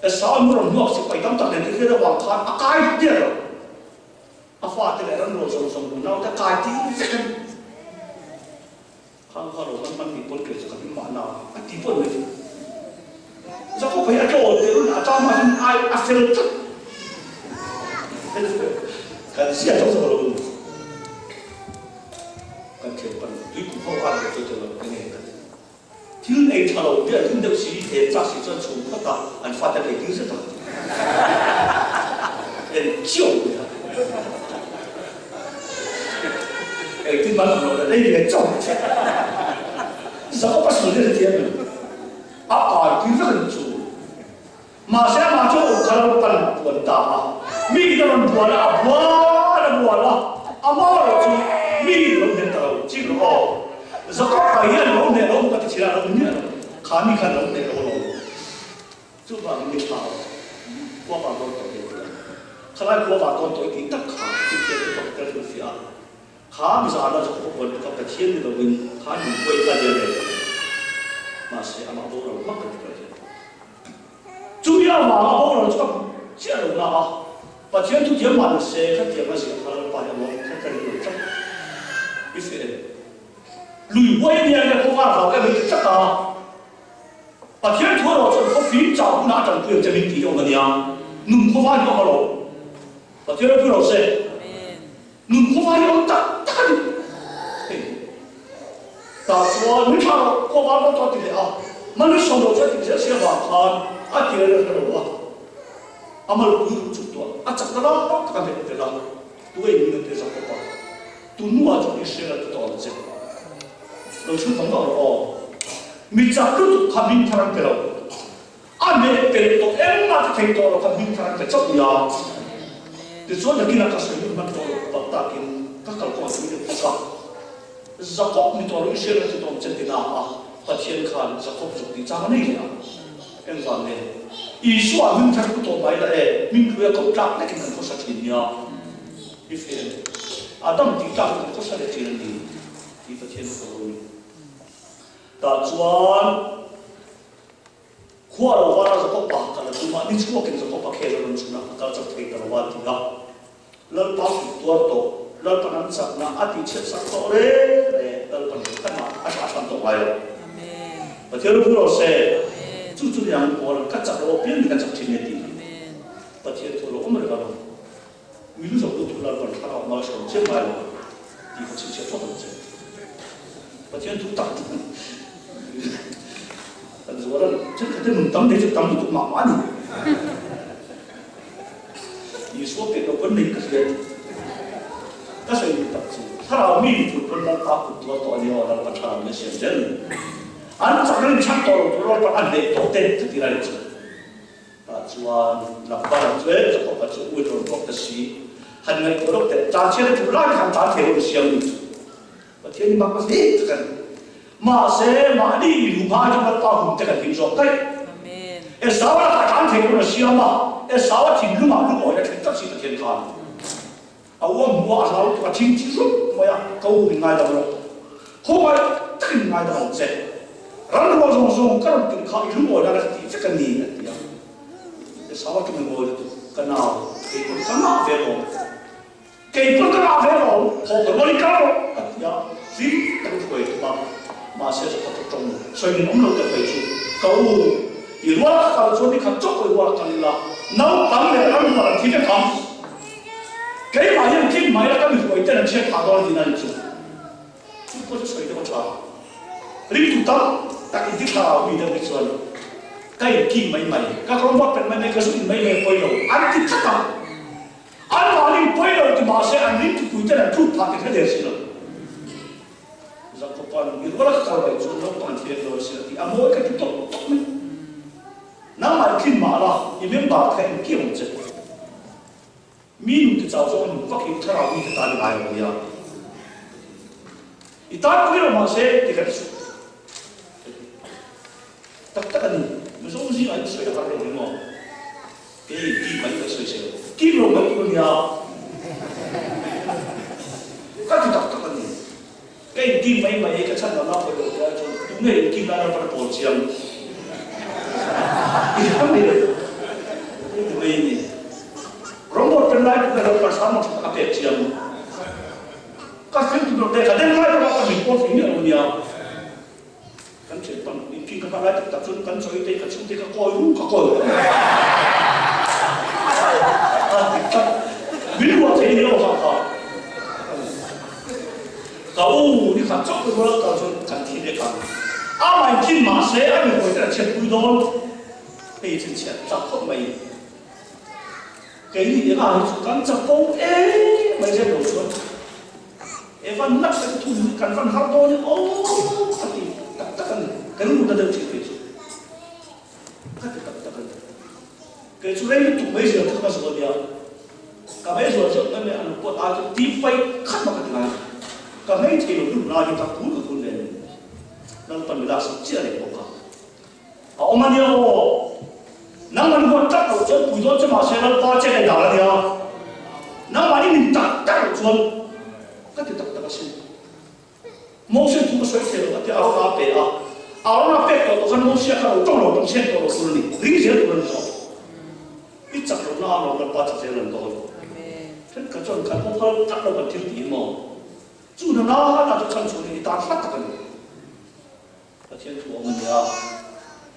Ở sao mà nó nói sẽ phải tâm trạng này thì cái hoàng khăn, cái gì đó, phát cái này nó nói xong nó cái gì cái khang khang rồiมันมีผลเกิดจากการมานาอธิบายเลยจะก็ไปอาจารย์เดี๋ยวอาจารย์มาไอ้อาเซลต์กันเสียทั้งสองคนกันเขียนปันด้วยผู้เข้าอ่านจะเจอเราเป็นไงกันที่ในชาโลเดียที่เด็กสีเห็นจากสีจนสูงพัฒนาอันฟัดแต่เด็กยิ่งสุดเป็นเจ้าที่มันเราได้เรียนจบจะก็pas sulit dia apa kita kencu masa macam kalau pan buat mi dalam buala amal tu mi dalam dentau cilo zakat kaya dalam dentau bukan cila dalam ni kami kan dalam dentau cuba ni tahu gua bawa tu kalau gua bawa tu kita kah kita terfiar kah misalnya zakat buat kita kecil ni dalam kah ni buat saja le masih amal orang makan kita主要嘛，我们这个这种啊，把钱都填满了，谁看填满谁，他把人我看这里有挣，一些旅外面的国家老该没这个，把钱拖了，这个非找不拿证据证明地用的呀，能国家用好了，把钱拖了谁，能国家用大的，但说你看国家都到底的啊，那你说到这底下些话看。dia ada kerja, amal guru cukup, acak dalam tak ada dalam, dua ini nanti saya apa, tunu aja istilah itu tahu saja. Lalu saya tanya mijak itu kami terang terang, ane itu emak itu orang kami terang terang ya. Di sana kita kasih bantuan batakin, kakak kau itu besar. Zakat itu orang istilah itu tahu jadi apa, pasien kan zakat itu di zaman ini ya. Em còn này, ý số mình thấy cũng tốt vậy đấy, mình cứ có trắc này cái mình có sát tiền nhau, như thế, đâm thì trắc mình có sát tiền gì, thì phải tiền rồi, ta chuan, khoa đầu vào là có bạc cả là chúng ta đi chùa kinh có bạc hết rồi chúng ta ta chấp thấy cả là vào thì đó, lần bạc tua to, lần phần ăn sạch là ăn thì chết sạch to đấy, lần phần cái mà ăn sạch to vậy, và theo lúc đó sẽ chú yang orang kacak lo pian dengan kacak cina di. Pasien tu lo umur kalau, milu jauh tu lalu kalau malas kalau cemai lo, di pasien siapa tu cemai. Pasien tu tak. Dan seorang cakap dia mentang dia cakap tu mak mana. Yesus kita pun ni kerja. Kasih kita tu. Kalau milu tu pun nak takut tu atau dia orang macam Malaysia jadi. Anak sekarang cantor, orang pada ande, toten tertirai je. Tuan, lapan tu, sebab tu orang proteksi, hanya orang tu, jangan tu lagi kan jangan terus siang itu. Macam ni macam ni kan. Masa madi rumah juga tahu kita hidup kan. Esawat tak jangan terus siang mah. Esawat tinggal rumah orang kita sih terkena kan. Awak muak asal tu macam cium, macam kau ingat dah kau macam tak ingat dah je. Rang rong kan kau ilmu orang itu kan ni ya. Esawat tu mengolah tu kenal, kau kenal velo, kau kenal velo, kau kenal kau ya. Si quay mà sẽ có tập trung xoay mình ông lâu tập về chú câu ý loa cả rồi đi khắc chốt với loa cả là nấu tắm để ăn mà thì cái không cái mà hiện kim máy là cái mình quay tên là chết thà đó thì này chú có thể xoay được cho riêng tụi tao tại cái thảo vì đâu cái chuyện cái kim máy các con bắtเป็นmáy cái số máy quay đầu ăn thì chắc chắn ăn mà đi quay đầu thì mà sẽ ăn riêng tụi tên là chút thà cái thế gì rồi Zakopan itu lah kalau itu nonton film Rusia di Amerika itu top ni. Nama kin malah, ini memang kan kiam je. Minum tu jauh jauh pakai terawih kita ni ayam dia. Itu aku kira masih tiga tu. Tak ni, mesti mesti ada sesuatu yang harus dimo. Kim banyak sesuatu. Kim orang tu ni Kau tak ni. Cái kim mấy cái chân nó phải được cho đúng người kim nó phải bổ chiang thì không được vì robot bên này cũng là phải sáng một cái bể chiang các phim thì được đấy cái này nó phải mình có phim nhiều nhiều kan chuyện bằng kim các bạn tập trung kan soi tây kan soi tây các coi luôn các coi ví dụ thế nhiều không Kau ni kan cakap berapa kau kan tidak kan. Apa yang masih ada kau tidak cakap pun, ini cakap cakap mai. Kau ni dia kan cakap mai je dosa. Evan nak tu kan van hardo ni hati tak kan. Kau muda dah cakap itu. Kata tak kan. Kau sudah itu mai je tu kan sebab dia. Kau mai je sebab ni anu buat ada tifai kan makan dengan. Kalau ini tidak dulu lagi tak pun kemudian, dalam pembela sosial yang pokok. Orang dia nama ni buat tak tahu, bukan cuma masalah baca dan dalam dia. Nama ni tak tahu jual, kan tidak tahu sih. Mungkin tu sesuatu yang ada orang apa tu kan mungkin kalau orang orang sen kalau tu ni, ini dia tu orang tu. Ini cakap orang baca jalan tu. Kan kacau kan orang tak tahu betul dia mau.住的那就看出来，打他这个人，天主我们呀，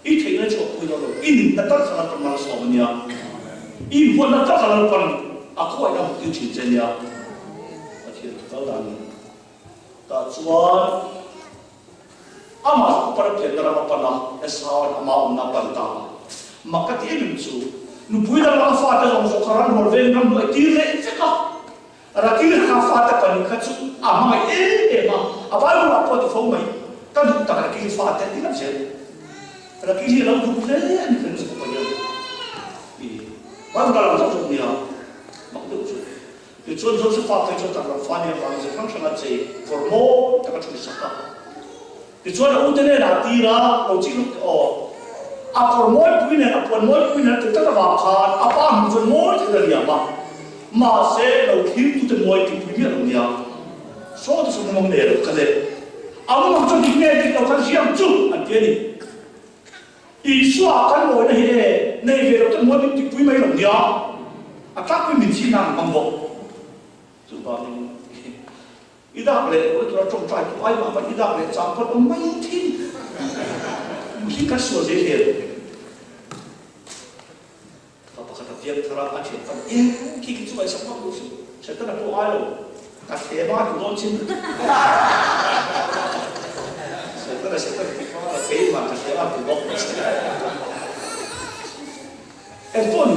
一天的就回到了，一年的打他那本来是我们呀，一วัน的打他那本啊，快那不就清真呀？天主高大你，打转，阿妈不能骗的那个本啊，烧阿妈我们那本打，maka dia mencu, nu pui dalam fata yang sekarang Norway kan buat dire cakap. Rakil hafata kan kacu ama ema abalu apa tu fau mai kan tak rakil fata tidak je rakil lalu tu boleh ni kan sebenarnya baru dalam satu dunia makna itu contoh sefakat itu tak rafanya bangsa kan sangat saya formo tak cuma saka itu ada untungnya natira logik formo punya kita wakan apa formo kita dia masih lagi tu temui di dunia dunia, so tu semua orang ni kerja. Amu macam ni ni kita kan siam tu, anti ni. Isu akan boleh ni velo temui di dunia dunia. Atak pun mesti nak mampu. Sebab ni, idah boleh tu orang cakap tu, ayam apa idah boleh campur main ti. Mesti kasih saja. Dia terang aja kan, kita cuma sama dulu. Saya tak tahu ayam, kasih apa tu lancin. Saya tak fikir kasih apa tu lancin. Itu ni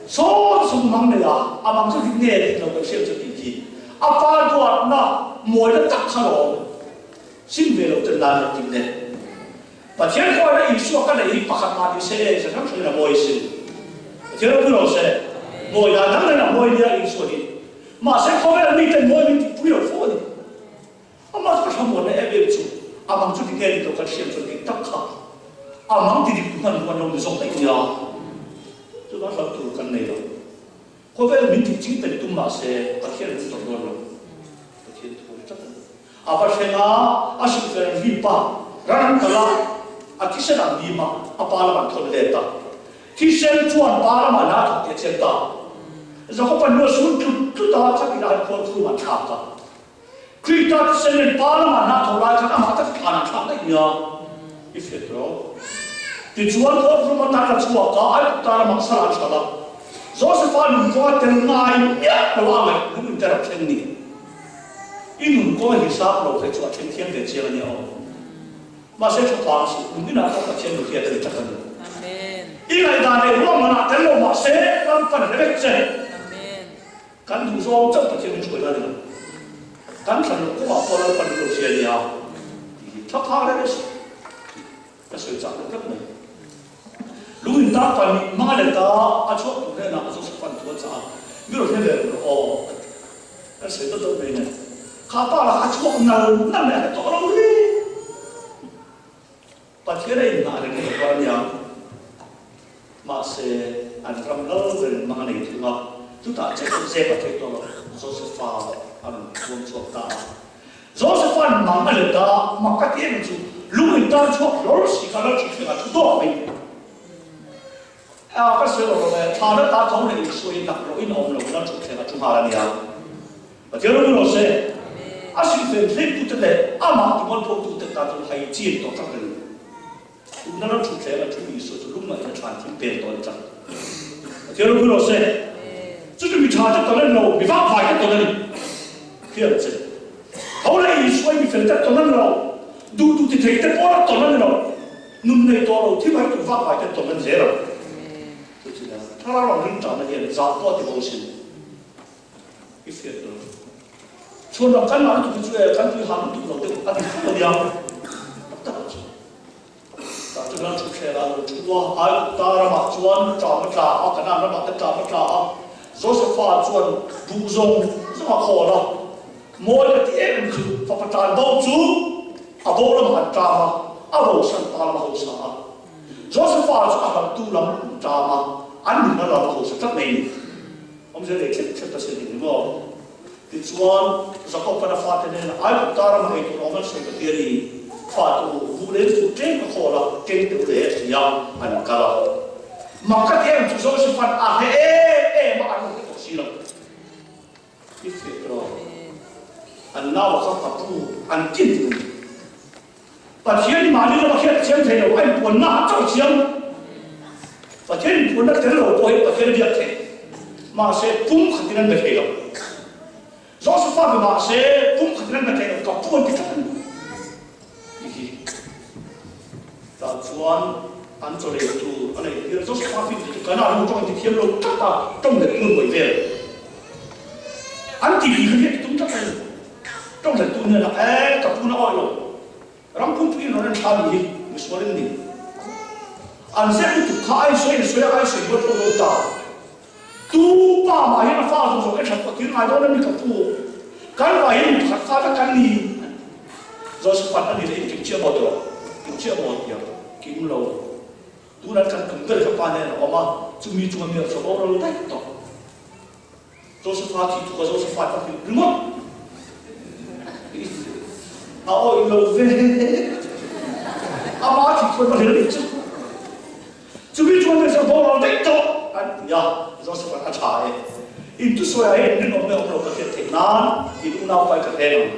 so semua ni lah, abang tu ni kita bersih jadi. Apa tu na, muda tak kalau, simple tu nak jadi. Pasien kau ada isu akan ada pakat mati saya kan sudah boleh sih. Jadi apa sih? Boleh ada mana boleh dia isu ni. Masa kau ada ni tu boleh ni boleh follow. Amat pertama ni tu, abang tu kita itu kerja tu kita tak. Abang tidak bukan orang yang sok dia. Tu kan satu kan ni lah. Kau ada ni cinta itu masa kerja tu orang. Kerja tu boleh tak. Apa sih asyik berlimpah. Ranang kalah. Kisah nak lima. Apa alamat kau letak? Kisah tuan para mana tu cerita. Jadi kau pernah suntuk tu dah cakap dah kau tu macam apa? khi ta sẽ nên ba là mà na thầu lại khả năng ta phản ảnh thẳng đấy nhá cái việc đó thì chuan có rồi mà ta là chua cả ai ta là mặc sa làm sao đó Joseph nung có tên ngay nhất là vào này lúc mình ta đọc trên này in nung có hisab đâu phải chua trên thiên để chia nhau mà sẽ cho phán sự đúng cái nào có cả trên được kia thì chắc chắn Amen. in này ta này lúc mà na tên lo mà sẽ làm phần để biết chơi Amen. kan du zo chắc là trên chuỗi ra được kan thành có bảo có là phần đầu tiên nhau thấp thang đấy cái sự chặt được rất này lúc người ta phần mà người ta ăn chuột tụi này nào cho phần tuột ra ví dụ thế này cái sự tốt này này khá ta là ăn chuột nào năm này to lắm đi và thế này là cái quan niệm mà sẽ ăn ram lâu về mà này thì ngọc chúng ta sẽ không xem vào cái đó Joseph ăn cuốn chuột ta Joseph mà người ta mà cái tiền mình lúc người ta chuột lối xí cái đó chỉ là chút đó mình cái sự đó là thà nó ta không thể suy nặng rồi nó ông nó chụp thế là chúng ta là gì à và thế lúc đó sẽ xin phép lên tụi này mà tụi con phụ tụi ta tụi hay chiến đó chắc là tụi nó chụp thế là chúng mình sử lúc mà nó truyền tin tiền đó chắc thế lúc đó sẽ chúng mình查得到呢路，未發牌得到呢，啲人識。後來所以咪分得到呢路，ดูที่睇得波得到呢路，นุ่มในตัวเราที่ไม่ถูก發牌得到呢啫啦。就是啦，ถ้าเราเรื่องจำ呢嘢，雜多啲冇事，一啲咯。ส่วนเรากันมาถูกช่วยกันที่หาถูกเราเด็กอันนี้คนเดียว得咗。但係เรา出車啦，出多喺大啦嘛，轉站乜站啊，咁樣乜得站乜站啊。Joseph chuan bu zong zama khola moi ka ti em chu fa patan bo chu a bo lam han trama a ro san ta lam ho sa Joseph chu a han tu lam trama an ni na lam ho sa tak nei om je le chet ta se ni mo ti chuan Jacob pa na fa te ne ai ta ram hai tu roman se ka ti ri fa tu bu le tu te ka khola ke tu le ya an ka la maka ti em chu Joseph a he mà anh không có gì đâu, cái việc đó, anh nào có pháp tu, anh tin tưởng, và thiên mà đi là thiên thiên thế nào anh buồn nát trong thiên, và thiên buồn nát thế nào tôi và thiên biết thế, mà sẽ bung khát đến cái thế nào, do sự phát mà sẽ bung khát đến cái thế nào gặp buồn cái chuyện, ta chuan anh cho lấy tu, anh này thì rất khó khăn thì cái nào cũng trong cái thiên lộ chắc ta trong cái người bởi về, anh chỉ cái việc chúng ta phải trong cái tu này là cái tu nó oi rồi, ram pun pun nó nên tham gì, mình xóa lên đi, anh sẽ đi tu khai xoay ai xoay bớt rồi ta, tu ba mà hiện pha rồi cái thằng cái này đó nên mình tu, cái này hiện thật pha cái này, do sự phát anh đi để chưa bao giờ, chưa bao giờ kiếm lâu. Tu nak kan kembali ke panen, oma cumi milik seorang orang tak tahu. Josephat itu kalau Josephat tapi rumah, awak ilau ve, apa itu pun boleh itu. Cumi milik seorang orang tak tahu, ya Josephat acai. Itu soalnya ini orang kerja tenan, itu nak apa kerja,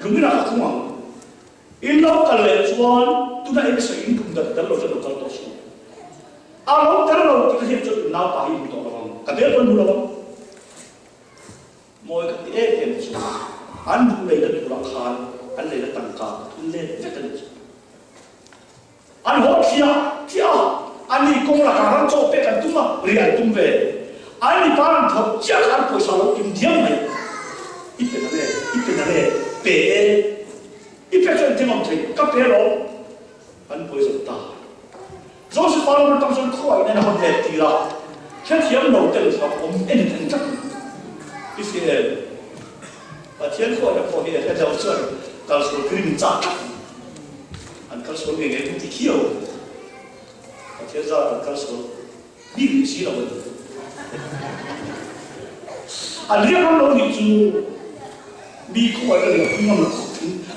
rumah nak kumang. Ini nak kalau tuan, tu nak ini sering pun dah terlalu terlalu terus. Alo terlalu kita hidup tu nak pahi untuk orang, kadang pun dulu orang, moi kadang yang tu, anda boleh dah pulang kan, anda dah tangkap, anda dah terus, anda hot kia, anda kong lah karang copet kan tu mah riak tu be, anda barang thap jangan pun selalu India ni, itu nade, pe, itu macam tengok tu, kapelo, anda pun sudah. Joseph Palmer tâm sinh khỏi nên học đẹp thì là thế thiếm đầu tiên là ông em thành chắc cái gì và thiên khỏi là phổ hiện cái đầu xuân cao số green chắc anh cao số nghề cũng thì khiêu và thiên ra là cao số đi nghỉ xí là mình anh liếc nó lâu thì chú đi khỏi là không ngon là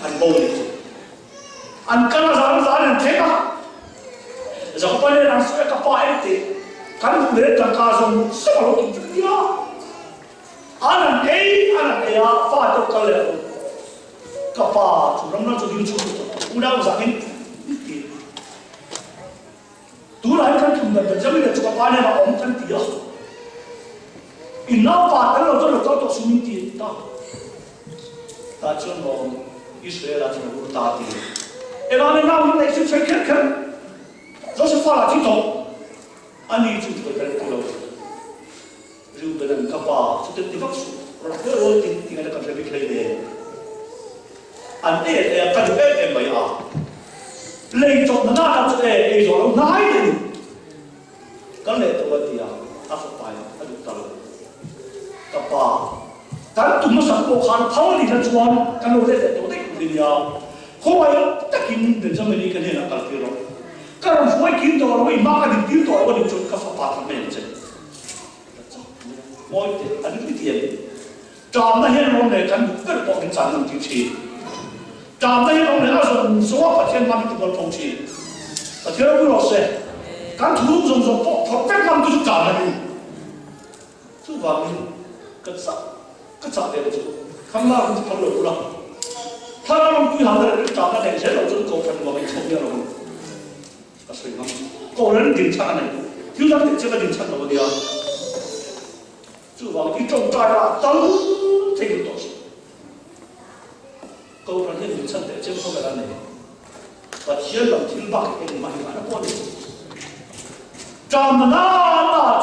anh bầu thì anh căn là giá thế cả Jangan pada langsung ke kapal itu, kan boleh terkasih semua orang itu dia. Anak dia, fatuk kalau kapa churam na chudi chu uda zakin tu lai kan thum da jami da chu kapa ne ma om kan ti ya in na pa ta lo to sumin ti ta chon lo Israel a chon ta ti e la ne na ne chu che kan zo se fa la ti to ani chu ti ka ta lo riu da kapa chu ti vak su ra ko ro ti ga ka se bi klei de an e ka du e mai a lei to na na chu e zo lo nai ni kan le to wa ti a fa pa a du ta lo kapa kan tu masa ko khan phau ni la chuan kan lo le to de ni ya ko wa ya takin de jamani kan ne na ka ti ro kan foi kin to ro i ma ka di ti to wa ni chu ka fa pa ta me che moi te an ti ti trạm na hian rom le kan per po kin chan nam ti chi trạm na hian rom le a so pa chen ma ti ko phong chi a thero bu ro se kan thu zong zong po po pe kam tu trạm na ni chu ba min ka sa de chu kham la ku phang lo ku la tha rom ku ha de trạm na de se lo chu ko phan mo min chok ya ro ka soi ngam ko ren din cha na yu da de che ba din cha no dia chu ba ki trong tai la tang thế cái tổ chức câu nói những chân để trên không phải là này và chiến lược thiên bạc cái mà nó quan trọng trong na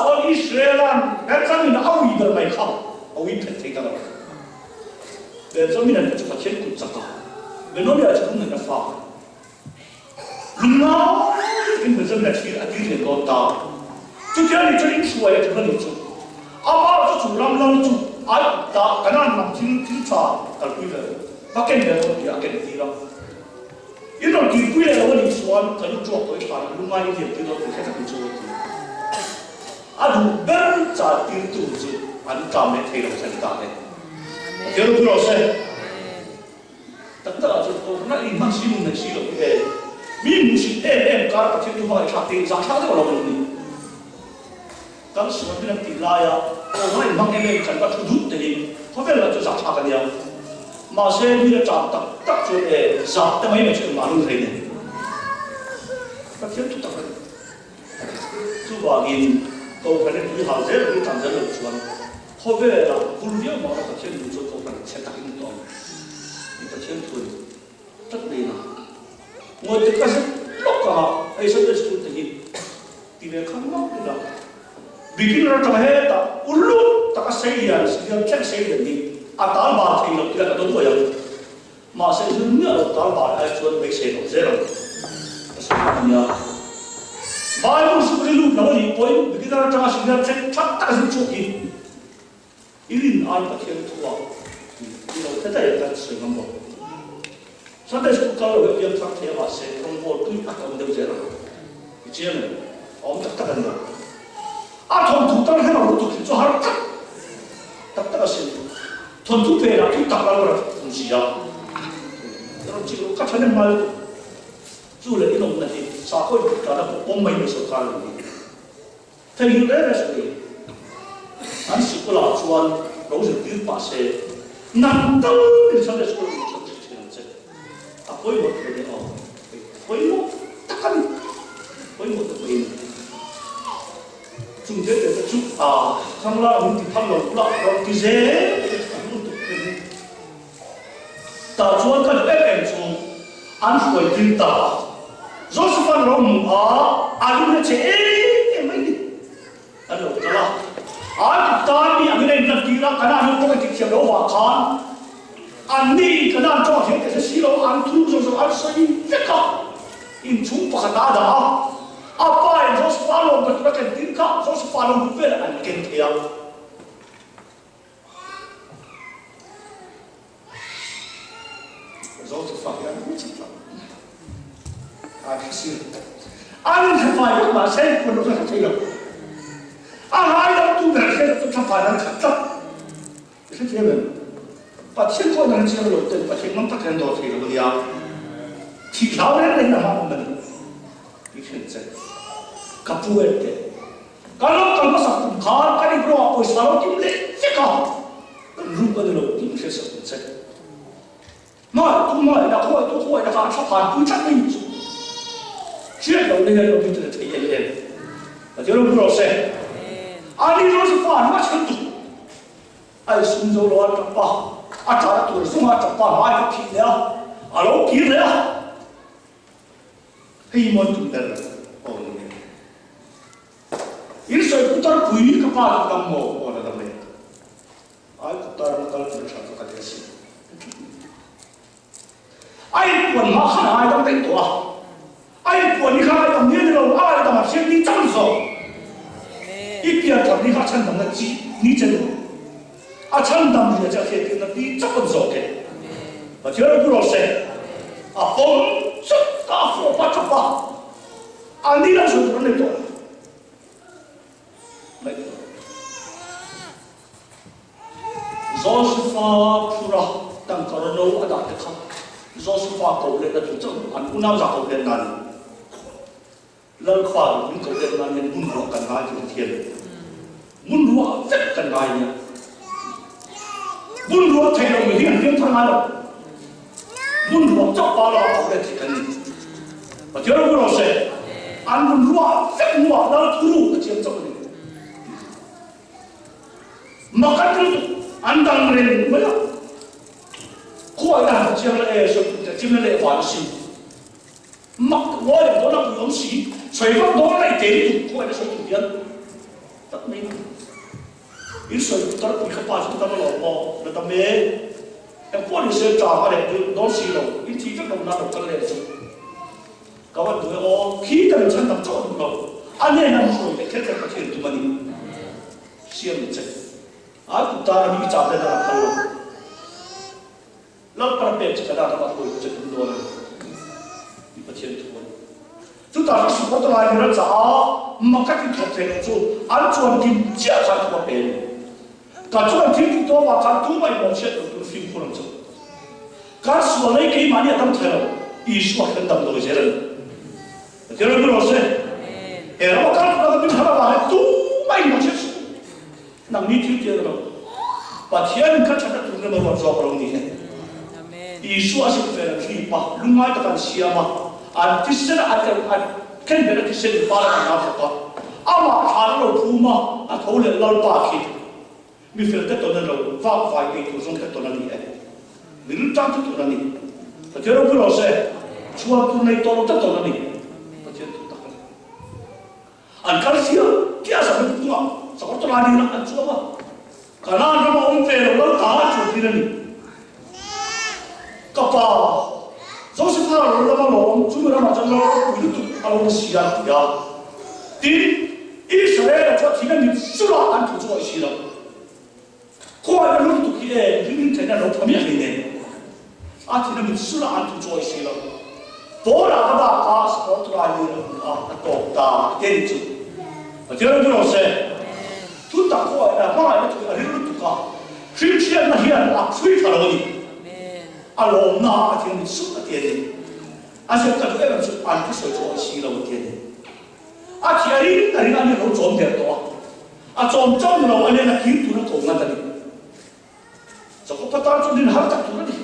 cho Israel cái cái mình áo y được mày không áo y thật thế cái đó để cho mình là chúng ta chiến cũng chắc để nói là chúng mình là phá lúc nào cái người dân là chỉ là cái gì đó ta chúng ta đi cho những suy là chúng ta đi cho bao giờ chúng làm chúng ai ta cái nào làm thiên cha cái quy về bắc kinh về rồi thì cái gì đó yên rồi thì quy về rồi thì xuân cái chỗ tôi phá lúc mai thì cái đó thì cái gì chỗ thì đủ bên trả tiền tu chứ anh trả mấy thay đổi thành ta đấy cái lúc đó sẽ tất cả chúng tôi nó đi mang xin mình xin được cái mình xin em cả cái chuyện tôi trả tiền giá khác đó là cái gì kan suan bilang tilaya o ngai mang ele kan ba thu dut te ho vel la chu za tha ka dia ma se ni la chap tak tak chu e za ta mai me chu ma lu thei ne ka chen tu tak chu ba gin ko ka ne ni ha ze ni tan ze lu chuan ho vel la bul dia ma ka chen lu chu ko ka che tak ni to ni ka chen tu tak ni na mo te ka se lok ka ai se de chu te ni ti ve kham ma tu la bikin ra ta he ta ullu ta ka sei ya siam check sei de ni a tal ba thei lo kila ka don ko ya ma se jun nya lo tal ba ai chuan be sei lo zero sa ya bai mu su ri lu na ni poi bikin ra ta siam check thak ta sin chu ki irin ai ta khen thua ni lo ta ta ya ta sei ngam bo sa ta su ka lo ya thak the ba se thong bo tu ka ka de zero chi ne om tak ta kan 아, 돈 두달 해놓고 또 기초 하루 딱 따라서 돈 두 배나 딱 말거라 동시야. 여러분 지금 까차는 말 주를 이놈 나지 사고 가다 bomba이면서 가는 거. 태기 레레스리 안 시골아 주한 로즈 뷰바세 난다 이선에 소리 쳤지. 아 거의 못 그래. 거의 뭐 딱한 거의 못 보이는. chúng thế để chụp sang la mình thì thăm lòng lọ rồi thì dễ ta chuan cái bé em xuống ăn khỏi tin ta Josephine rom anh nó chế em mấy đi anh đâu cho la anh ta đi anh này là đi ra cái nào cũng có cái chuyện đó hòa khan anh đi cái nào cho hết cái gì đó anh thu rồi anh xây tất cả in chúng phải ta đã apa yang Joseph Falong berkata tingkap Joseph Falong berbeza dengan kita. Joseph Falong macam akhir. Anda Falong masih pun tak tahu. Ahai dah tu berkata tu sampai nak kata. Itu dia men. Pasien kau nak cakap lo, tapi pasien mampu kan dua kali dia. Tidak ada yang nak men. Itu saja. Kapuete. Kalau kamu sakit, kar kali bro apa isyarat kimle, cekah. Rupa dulu, kimle sakit. mà tôi mà đã khôi đã phản sắp phản cứ chắc mình chuyện đầu tiên là mình tự thấy em và cho nên rồi sẽ anh rồi sẽ phản mà chân tụ ai xuống dấu lo tập ba à trả tuổi xuống à tập ba mai phải phi nữa à lâu phi nữa hay muốn tụi mình ini saya putar bui kepala kamu orang dalam ai putar kalau bersatu kata sih ai pun makan ai dalam tentu ai pun ni kalau kamu ni kalau ai dalam macam ni jangan so ipian kalau ni kalau cendam nanti ni cendam cendam dia jadi nanti jangan so ke macam apa proses apa suka apa ani lah sudah ni tu Joshua pura tang karano ada dekha Joshua kau le da tu an unam za kau le nan lal khwa ni kau le nan ni mun ro kan ga ju thien mun ro vet kan ga nya mun ro thai lo mi hian hian thang lo mun ro chok pa lo kau le thi kan ni ba jo ro se an mun ro vet mo la tu ru chiam chok ni makan tu andang ren mana kuai dah chiam le so chiam le wan si mak wo le do na yong si chui fa do lai te tu kuai le so tu dian tak mai in so tar pi kha pa so ta lo mo le ta me em po ni se ta ma le do si lo in ti ka lo na lo ka le so ka wa du o khi ta chan tam cho lo ane na so le ke ka ke tu mani siam che aku tahu ni cara dia nak kalau, lalu perempuan cakap dah dapat boleh cakap dua orang, di pasien tu pun. Tu dah rasa betul lagi orang cakap, maka kita terus tu, anjuran tim jangan tu pen. Kacuan tim tu macam tu mai macam tu film pun tu. Kalau soalnya kini mana yang terlalu, isu akan terlalu jalan. Jadi berapa? Kalau kalau kita berapa tu mai macam tu. Nang ni tu dia tu, pasien kan cakap tu ni baru jawab orang ni. Isu asyik ferki pa, lumai takkan siapa. Artis ada kan berarti sen para nak apa. Ama kalau rumah atau le lalu pakai, mi ferki tu nanti fak itu zong tu nanti. Milu cantik tu nanti. Pasien tu berasa, cuma tu naik tolong tu nanti. Pasien tu tak. Angkar siapa? Dia sampai tu seperti lagi nak coba. Karena nama umpel lalu tahu cuma ni. Kapal, Joseph lalu nama cuma nama jalan itu kalau siap dia. Di Israel tu tidak ni surat antu cuma siap. Kau ada lalu tu kira ini tidak lalu kami ini. Tidak ni surat antu cuma siap. Bola ada apa seperti lagi atau tak tentu. Jadi berapa? Tu tak kuat, mana itu ada lu tu kah? Kristian nak hian, aku kalau ni. Alom nak macam ni suka dia ni. Asyik tak ada macam antu sesuatu silau dia ni. Akhirnya dari mana lu jom dia tu? Jom lu ane nak hidup tu nak kau tadi. Jauh patah tu ni harus tak tu ni.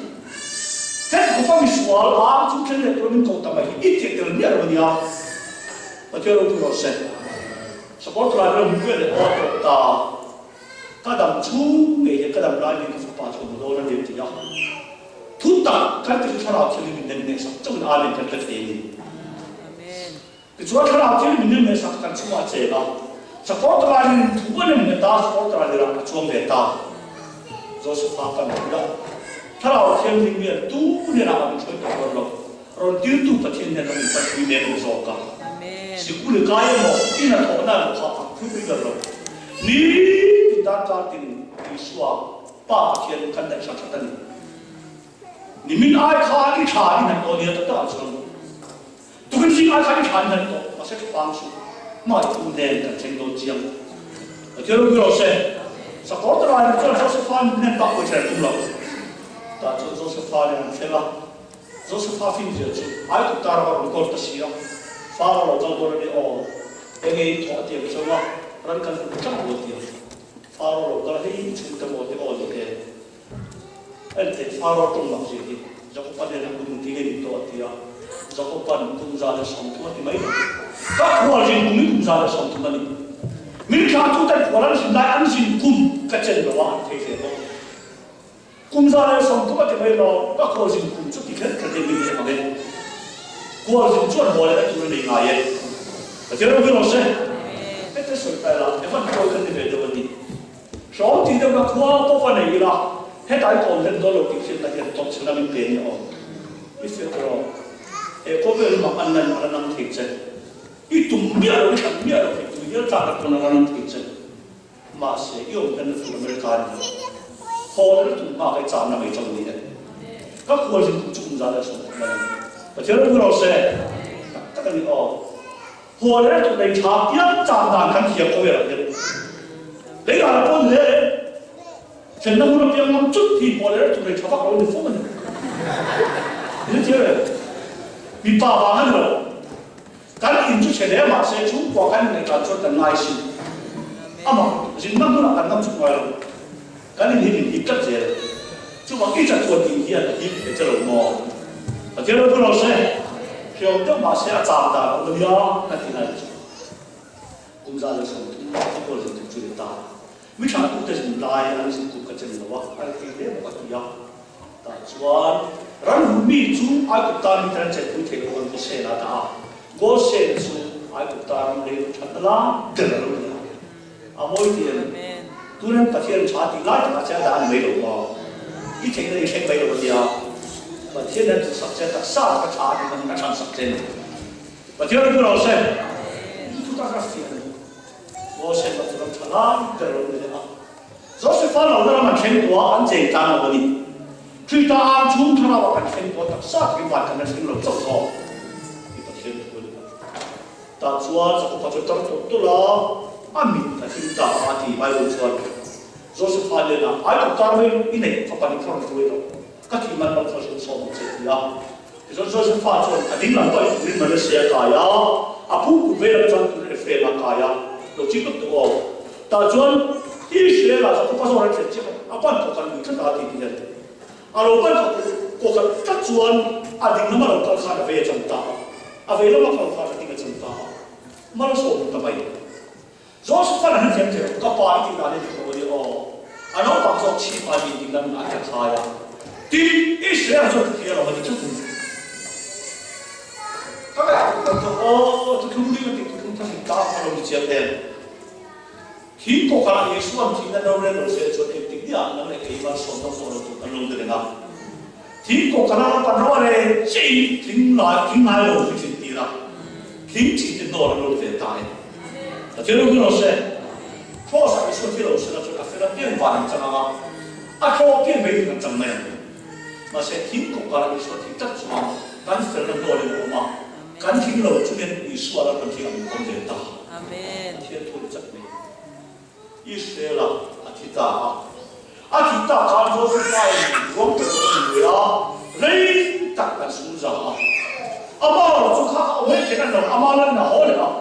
Kan kau faham soal, tu kan dia perlu kau tambah. Itu yang dia ada dia. Macam tu proses. Seperti lah mungkin ada orang tak kadang cuma je kadang lain yang sepas kemudian orang dia tidak. Tu tak kan kita cara cili minum mesak, jangan alim terkait ini. Kecuali cara cili minum mesak kan cuma ceba. Seperti lah tu pun yang kita seperti lah dia cuma beta. Joseph akan tidak. Cara cili minum tu ni nak ambil contoh orang. Orang dia tu pasti ni nak ambil minum mesok. Sikul kaya mo ina to na kha khu bi lo ni da ta tin iswa pa khian kan da sa ta ni min ai kha ni tha ni na to ni ta ta chung tu kan sing ai kha ni tha ni to ma se pang su ma tu ne da chen do jiang a je lo se sa ko ta ni to se fan ne pa ko che tu lo ta cho se fa ni se la zo se fa fin je chu ai tu ta ra ko ta si Faro kalau orang ni ini thok dia semua orang kan macam buat dia. Faro kalau ini cerita buat dia dia. Ente faro tu macam ni. Zakopan yang kumutigen itu artinya Zakopan kumzala somtu arti mai tak kual jin kumi kumzala somtu mani min khatu tai kualan sindai an sin kum kacen lawa these ko kumzala somtu arti mai lo tak kual jin kum chu tiket kate mi ni ame kual jin chuan bole tu ni ngai ye ajero bi lo se ete soi tai la e fan ko kan ni ve do ni so ti de ba kual to fa nei la hết đại tổ lên đó là cái chuyện là hiện tượng sinh ra mình tiền nhỏ, cái chuyện đó, có vẻ mà anh này làm thiệt chứ, ít tụm bia rồi thằng bia rồi tụi bia trả lại con làm thiệt chứ, mà sẽ yêu cái nước phụ nữ can, họ nó tụm mà cái trả nó mấy trăm nghìn đấy, các cô thì cũng chung ra là số mà, và cho nên nó sẽ, tất cả những họ nó tụi này trả tiền trả đàn căn thiệp có vẻ là thế, lấy là con thế.ฉันนั่งรถเพียงน้ำจุดที่พอแล้วจุดในชาวบ้านเราในฟุ้งมันนี่เท่าไหร่มีป่าบางอันเหรอการอินจุดเฉลี่ยมาเสียชุ่มกว่ากันในการจดแต่ง่ายสิอ่ะมั้งสิ่งนั้นก็หนักกันน้ำจุดมาแล้วการอินหินหินกัดเสียจุดว่าอีจัดตัวดีเฮียหินเป็นเจ้าหลงมอแต่เจ้าเราเราเสียเพียงเจ้ามาเสียจามตาเราเดียวนั่นที่ไหนกุมซาเลสต์ที่คนจะจุดตาไม่ใช่ทุกที่สิ่งใดอันสิ่งทุกข์จะมีนะวะอะไรที่เรียกว่าตัวอย่างแต่ส่วนรันมีจู่ไอ้กุฏามีทางเจ็ดวิธีคนก็เสียนะตาก็เสียจู่ไอ้กุฏามีเรื่องชัดละเดินรู้เนี่ยอ่ะมวยเดียนตัวนั้นประเทศชาติไล่ประเทศด่านไม่รู้ว่าอีเทคโนโลยีไม่รู้เดียวประเทศนั้นสักเซนตักษาประชาธิปไตยมันชันสักเซนประเทศนั้นเราเสียทุกท่านก็เสีย我现在这个车辆在路面上，就是发了那么全国安检站了的，最大中他那我看全国的啥地方可能是路走错，一个全国的，但是我这个把这当做了，按明的听到阿弟买路车，就是发现了，哎，我单位一年他把你放出来了，个体慢慢发生错误这样，就是发现啊，领导对你们的写改呀，啊，不为了专注的非嘛改呀。เราคิดว่าตัวแต่จวนที่เสียละเขาพัฒนาเสร็จใช่ไหมอาบ้านตัวกันมีขั้นตอนที่ดีอาเราบ้านตัวกันถ้าจวนอาดิ่งน้ำมันเราต้องการเวจันตาอาเวลาเราต้องการดิ่งจันตามันเราส่งทำไมจอสฟันหันเสียงเสียงก็ปาที่การที่เขาเรียกอันนั้นบางส่วนชีพอาดิ่งนั้นอาจจะขายที่ที่เสียละจวนที่เราไม่ได้ช่วยก็แบบจะคุ้มดีมันติดคุ้มทั้งตาเราไม่เชื่อเต็มที่พวกเราเยซูอันที่นั่นเราเรียนรู้เสียจนเอกติดอย่างนั้นเลยที่ว่าสอนต้องสอนตัวกันลงเดินนะที่พวกเราปนเราเลยสิ่งทิ้งหลายเราไม่ทิ้งดีละทิ้งสิ่งที่โดนเราเดินตายแต่ที่เราเราเสียเพราะสักส่วนที่เราเสียเราจะกลับไปเปลี่ยนวันจังนะอ่ะเขาเปลี่ยนไปถึงจังเลยมาเสียทิ้งพวกเราเยซูที่ตัดส่วนการเสียเราโดนเรามาการทิ้งเราจะเป็นอิสระเราเป็นที่เราคนเดินตาที่ทุกข์จักรอิสราเอลอาทิตย์การโจมตีรวมเป็นตัวเดียวเรื่องตักกันสู้จ้าอามาเราจุกข้าวไม่เท่านั้นหรอกอามาเราหน้าหัวเลยนะ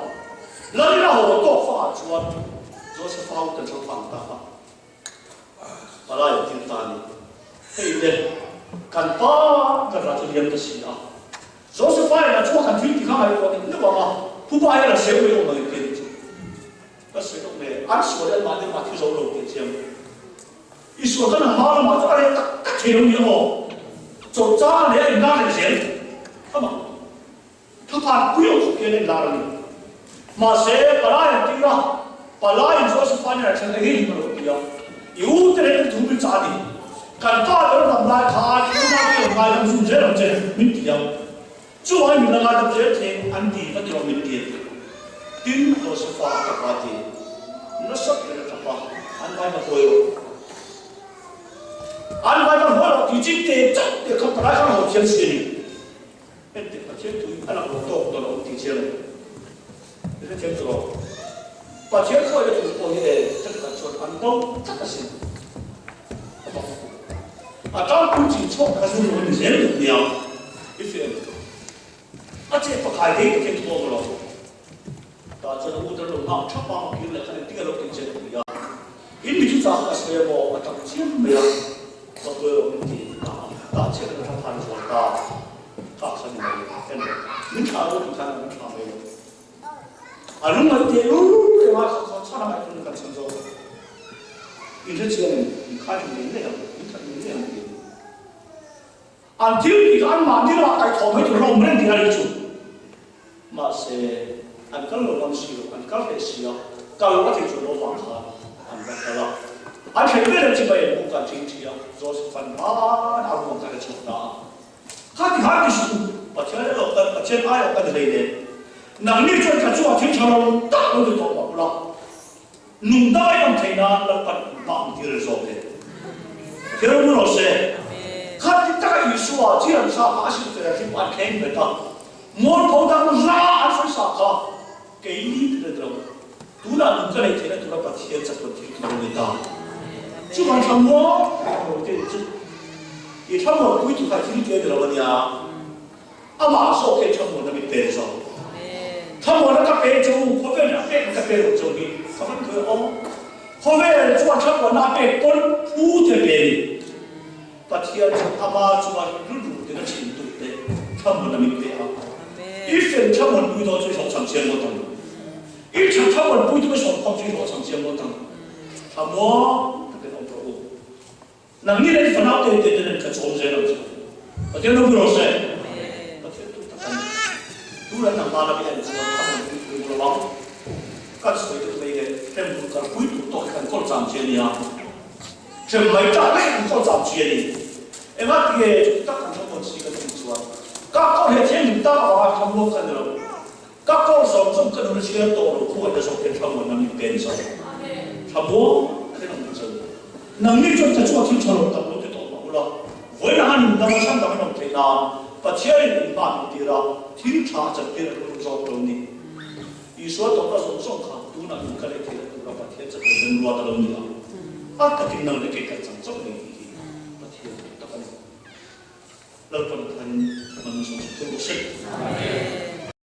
แล้วนี่เราหัวโตฟ้าจวนโจเซฟฟ้าอุตส่าห์ฟังตาอะไรอย่างที่ตานี่เฮ้ยเด็กกันป้ากันเราจะเรียนภาษาโจเซฟฟ้าเนี่ยช่วยกันทิ้งที่ข้างในตัวนี้นึกว่าผู้บ่าวเราเสียไปยังไงกันก็สวยตรงนี้อันสวยอันมาที่เราลงเป็นเชียงอีสวยก็น่ามาแล้วมาจะอะไรตักเทียมนี่โอ้จบจ้าเนี่ยอีกน่าจะเสียทำไมถ้าผ่านผู้หญิงสุดเพียงในลาร์นี่มาเสียปลายที่ละปลายโจเซฟเนี่ยฉันเองมันรู้ดีอ่ะอยู่แต่เรื่องถูกวิจารณ์การป้าเรื่องทำลายขาดที่มาที่ทำลายทำสุ่มเจ๊ทำเจ๊มิตรเดียวช่วยมีงานทำเจ๊เองอันดีก็ที่เรามิตรเดียวทิ้งโจเซฟกับปาตีนั่นสักเรื่องกับปาอันไปมาคุยอันไปมาหัวเราที่จริงเด็กจับเด็กขับปลายข้างหัวเทียนสีนี่เอ็ดเด็กมาเทียนถุยอันนั้นเราโตตัวเราตีเชียงเด็กเทียนตัวปาเทียนเขาจะถูกคนนี้จะกระชอนอันโตจักรสิอาจารย์คุณจีนชอบกระสุนมันเสียงเดียวอีเสียงอาจารย์ประกาศดีก็เทียนตัวเราแต่จะรู้แต่เราหน้าชอบมากินเลยขณะที่เราเป็นเจ้าหนี้อินดิจุจากอาศัยบ่มาทำเชี่ยมเมียก็ตัวเราเป็นที่ตาเชื่อเราทำทานส่วนตา 아는 것들 왜 와서 천하가 있는 것 천서 이제 지금 가지고 있네요. 있네요. 안 뒤로 안 만들어 아까 도움이 들어 오면 되겠죠. 마세 안 걸로 방식으로 안 걸레시요. 가요 같은 줄로 방하 안 걸라. 안 해결될 집에 뭔가 진지야. 조스 반하고 뭔가 쳤다. 하기 수 어쩌려 어째 아야 어디 되네. 남미 쪽에 좋아 팀처럼 딱 오늘 또 몰라. 눈다이랑 태나 나빠 마음길을 쏘게. 여러분 어세? 같이 딱 이수와 지연사 하실 때 지금 안 개인배다. 뭘 보다는 라 알수사가 개인이 들더라고. 누나 눈가에 대는 누나가 티에서도 들어옵니다. 지금 참뭐 이 참뭐 구이투가 들게 들어보냐. 아마 속에 참뭐 남이 빼서. 참뭐는 딱 빼주고 호벨을 빼니까 빼줬더니 그러면 그 호벨 좋아 참뭐 나 빼본 후대벨. 바티아 아마 좋아 룰루 내가 지금 때 참뭐 남이 빼야. 일생 참원 부이도最少3000못 당. 1차 참원 부이도 소통最少3000못 당. 참뭐 그게 없고. 남일에 전화될 때는 그 존재는 어떤 놈으로서 누구나 말하면 지금 하는 그걸로 막 같이 이렇게 이게 tembu가 부이도 또 약간 꼴잠지이야. 지금 말자는 꼴잠지이. 에마 이게 딱 한 번 지가 좀 좋아. 깎아야 재밌 따라와 참고하느라고 깎아서 좀 끊는 시간도 그거에 속해 참고하는 벤서 참고 그런 거죠. 능력적 자주가 팀처럼 딱 못해도 몰라. 왜 하는 나만 상담해 놓으면 되나? 바치아의 마음이 되라. 팀차 접대를 그러면서 그러니 이수와 똑같은 송카 누구나 눈가에 대는 그런 바치아에서 그런 루아다 그럽니다. 아까 김나는 이렇게 가장 적응이 바치아 똑같은 เราต้องการมนุษย์ทุกสิ่ง